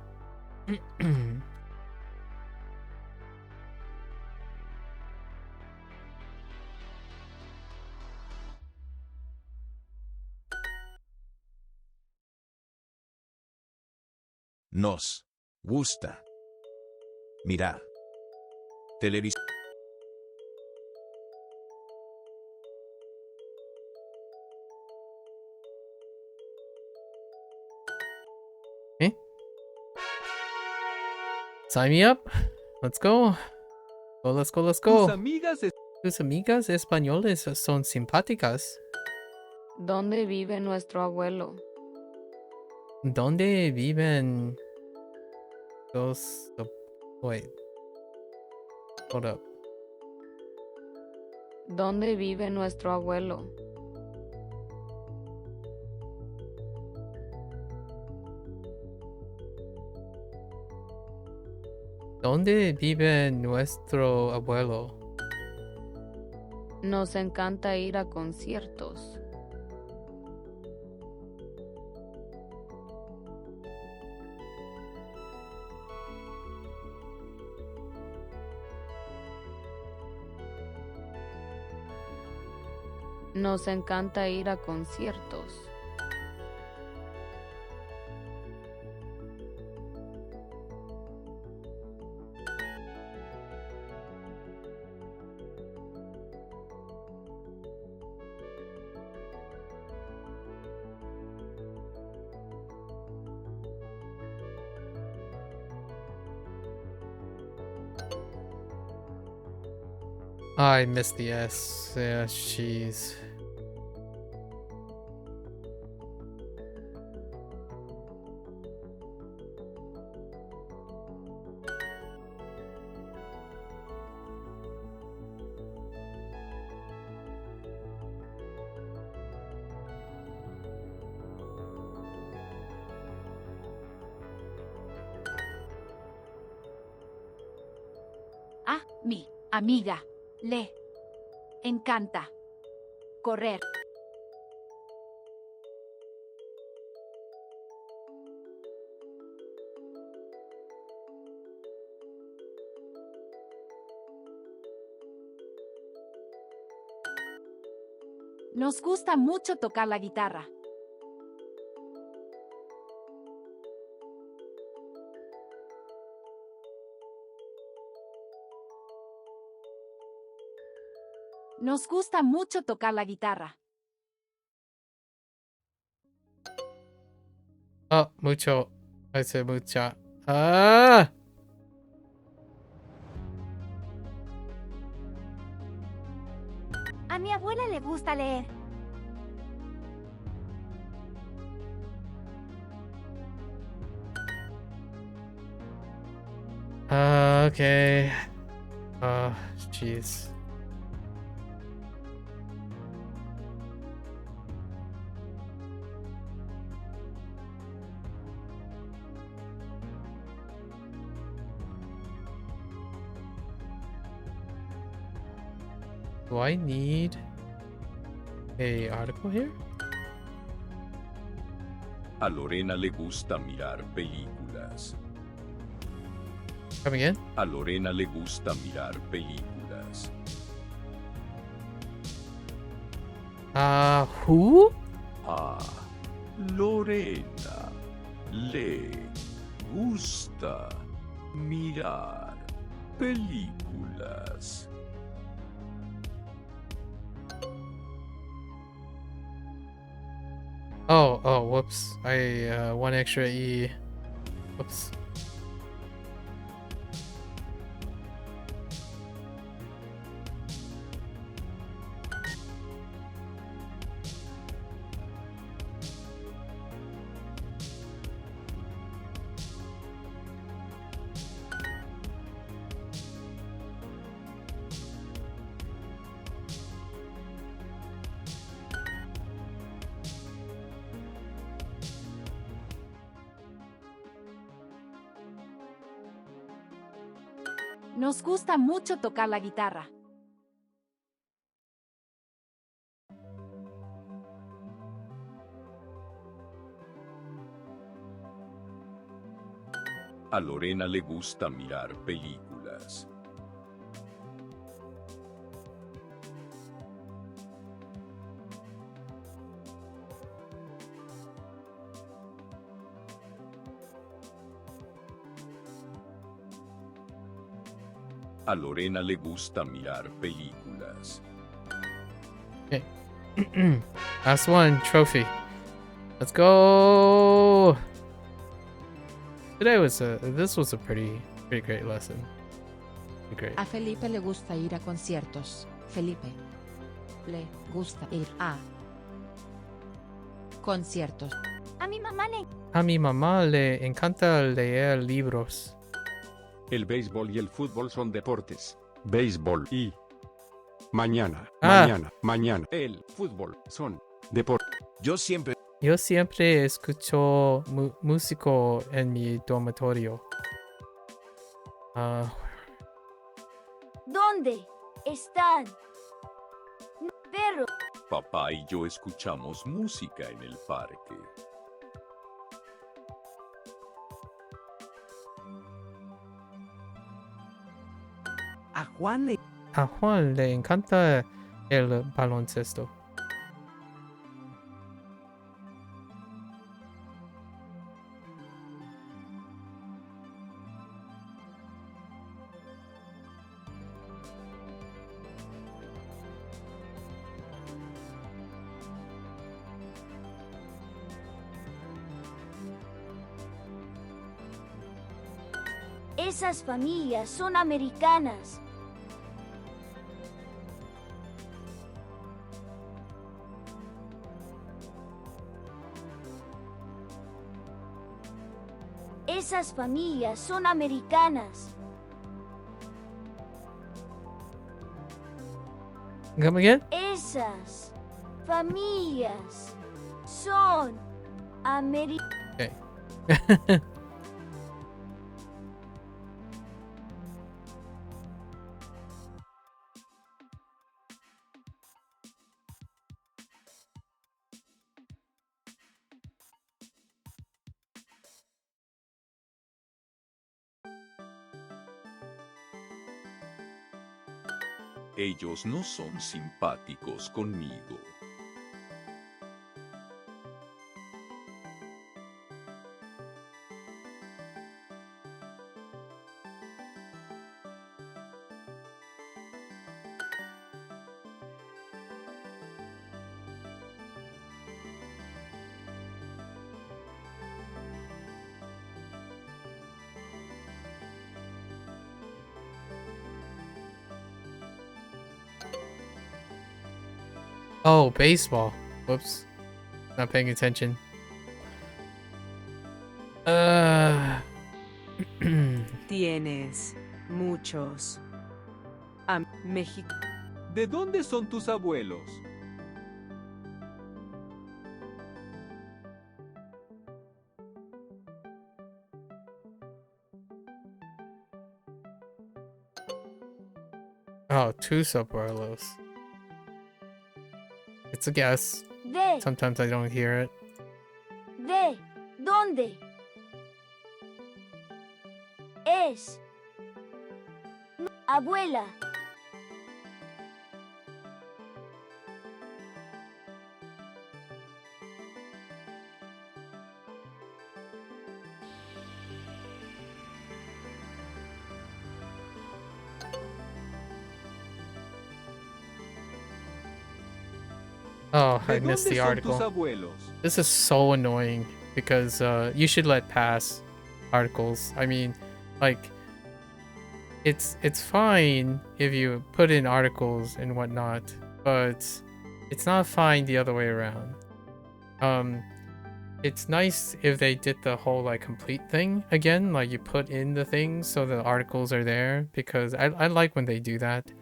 Nos gusta mirar televisión. Okay. Sign me up. Let's go. Let's go. Tus amigas españoles son simpáticas. ¿Dónde vive nuestro abuelo? ¿Dónde viven los... Wait. Hold up. ¿Dónde vive nuestro abuelo? ¿Dónde vive nuestro abuelo? Nos encanta ir a conciertos. Nos encanta ir a conciertos. I missed the S. Yeah, jeez. A mi amiga le encanta correr. Nos gusta mucho tocar la guitarra. Nos gusta mucho tocar la guitarra. Oh, mucho. Hace mucha. Ah. A mi abuela le gusta leer. Okay. Jeez. Do I need a article here? A Lorena le gusta mirar películas. Come again? A Lorena le gusta mirar películas. Who? A Lorena le gusta mirar películas. Oh, whoops. One extra E. Whoops. Nos gusta mucho tocar la guitarra. A Lorena le gusta mirar películas. A Lorena le gusta mirar películas. Okay. Last one, trophy. Let's go. This was a pretty great lesson. Pretty great. A Felipe le gusta ir a conciertos. Felipe le gusta ir a conciertos. A mi mamá le... A mi mamá le encanta leer libros. El béisbol y el fútbol son deportes. Béisbol y mañana. El fútbol son deportes. Yo siempre escucho músico en mi dormitorio. ¿Dónde están? Perro. Papá y yo escuchamos música en el parque. A Juan le encanta el baloncesto. Esas familias son americanas. Esas familias son americanas. Come again? Esas familias son americanas. Okay. Ellos no son simpáticos conmigo. Oh, baseball. Whoops. Not paying attention. Tienes muchos México. ¿De dónde son tus abuelos? Oh, tus abuelos. It's a guess. De. Sometimes I don't hear it. De. ¿Dónde? Es. Abuela. Oh, I missed the article. This is so annoying because you should let pass articles. I mean, like, it's fine if you put in articles and whatnot, but it's not fine the other way around. It's nice if they did the whole like complete thing again, like you put in the things so the articles are there, because I like when they do that,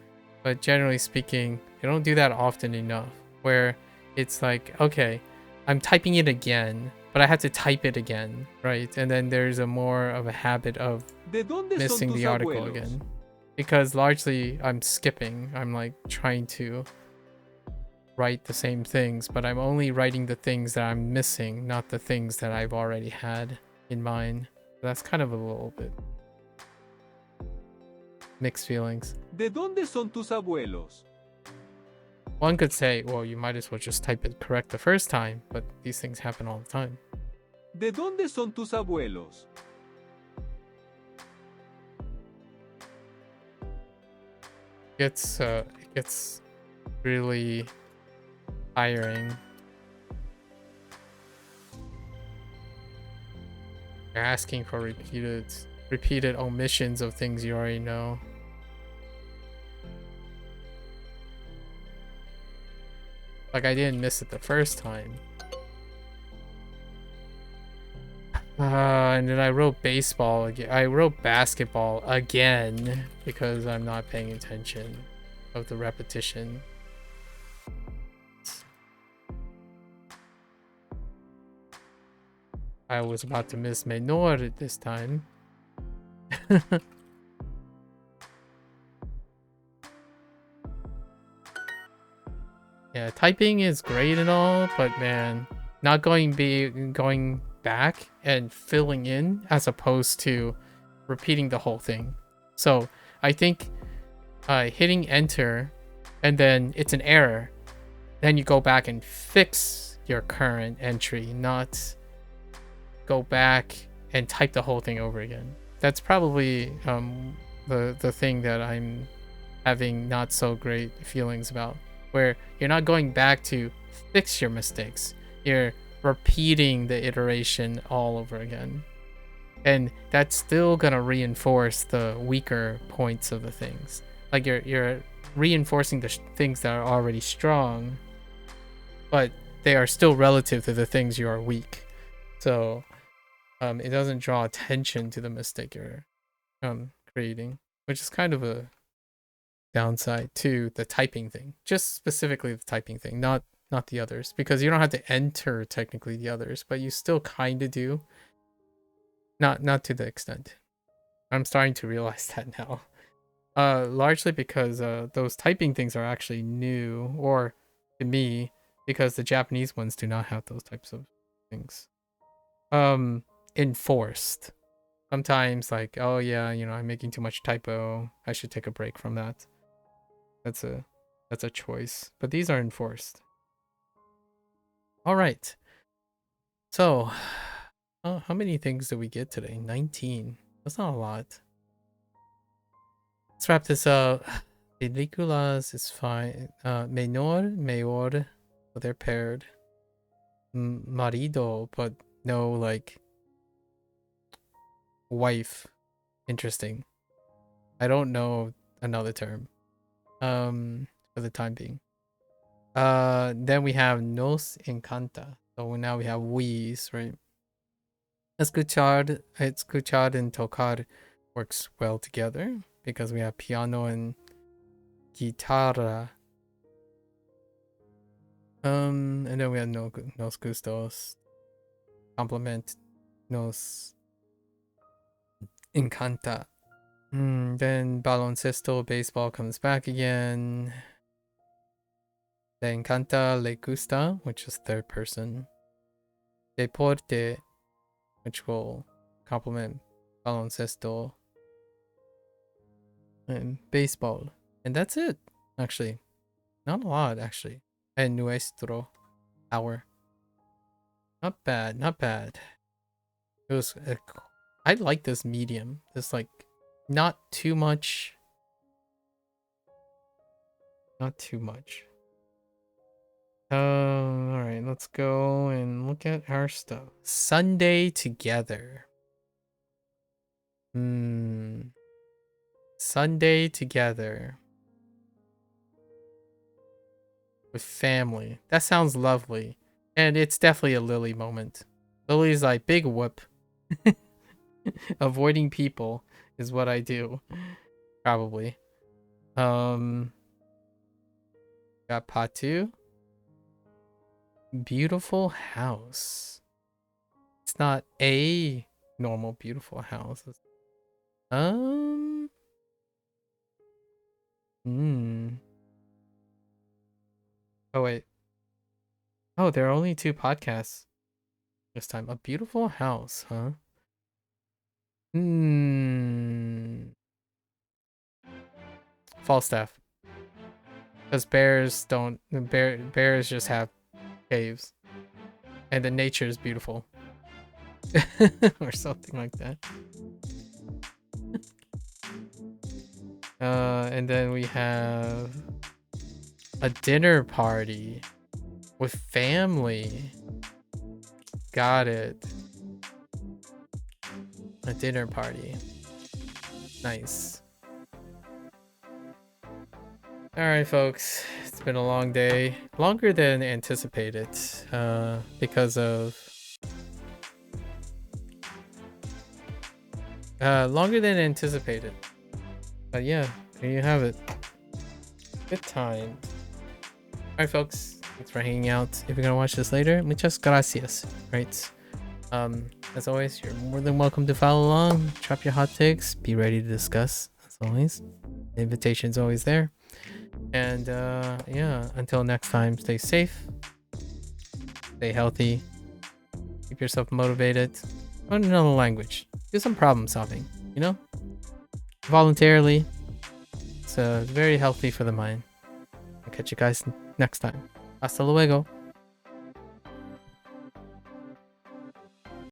but generally speaking, they don't do that often enough, where it's like, okay, I'm typing it again, but I have to type it again, right? And then there's a more of a habit of missing the article again, because largely I'm skipping. I'm like trying to write the same things, but I'm only writing the things that I'm missing, not the things that I've already had in mind. That's kind of a little bit mixed feelings. ¿De dónde son tus abuelos? One could say, well, you might as well just type it correct the first time, but these things happen all the time. ¿De dónde son tus abuelos? It gets really tiring. You're asking for repeated omissions of things you already know. Like, I didn't miss it the first time. And then I wrote baseball again. I wrote basketball again because I'm not paying attention of the repetition. I was about to miss menor this time. Yeah, typing is great and all, but man, not going back and filling in as opposed to repeating the whole thing. So I think hitting enter and then it's an error, then you go back and fix your current entry, not go back and type the whole thing over again. That's probably the thing that I'm having not so great feelings about, where you're not going back to fix your mistakes, you're repeating the iteration all over again, and that's still gonna reinforce the weaker points of the things. Like you're reinforcing the things that are already strong, but they are still relative to the things you are weak. So it doesn't draw attention to the mistake you're creating, which is kind of a downside to the typing thing. Just specifically the typing thing, not the others, because you don't have to enter technically the others, but you still kind of do. Not to the extent. I'm starting to realize that now. Largely because those typing things are actually new, or to me, because the Japanese ones do not have those types of things enforced. Sometimes like, oh yeah, you know, I'm making too much typo, I should take a break from that. That's a choice. But these are enforced. All right. So, how many things did we get today? 19. That's not a lot. Let's wrap this up. Películas is fine. Mayor, so they're paired. Marido, but no, like, wife. Interesting. I don't know another term. For the time being. Then we have nos encanta. So now we have we's, right? Escuchar and tocar works well together because we have piano and guitarra. And then we have nos gustos. Complement nos encanta. Then baloncesto, baseball comes back again. Le encanta, le gusta, which is third person. Deporte, which will complement baloncesto. And baseball. And that's it, actually. Not a lot, actually. And nuestro, our. Not bad, not bad. It was... I like this medium. This, like, not too much. Not too much. Alright, let's go and look at our stuff. Sunday together. Sunday together. With family. That sounds lovely. And it's definitely a Lily moment. Lily's like, big whoop. Avoiding people is what I do. Probably. Got Patu. Beautiful house. It's not a normal beautiful house. Oh wait. Oh, there are only 2 podcasts this time. A beautiful house, huh? Falstaff. Because bears don't... Bears just have caves. And the nature is beautiful. Or something like that. And then we have... a dinner party. With family. Got it. A dinner party. Nice. Alright, folks. It's been a long day. Longer than anticipated. Because of... longer than anticipated. But yeah, there you have it. Good time. Alright, folks. Thanks for hanging out. If you're gonna watch this later, muchas gracias. Right? As always, you're more than welcome to follow along. Drop your hot takes. Be ready to discuss. As always, the invitation's always there. And yeah, until next time, stay safe, stay healthy, keep yourself motivated. Learn another language. Do some problem solving. You know, voluntarily. It's very healthy for the mind. I'll catch you guys next time. Hasta luego.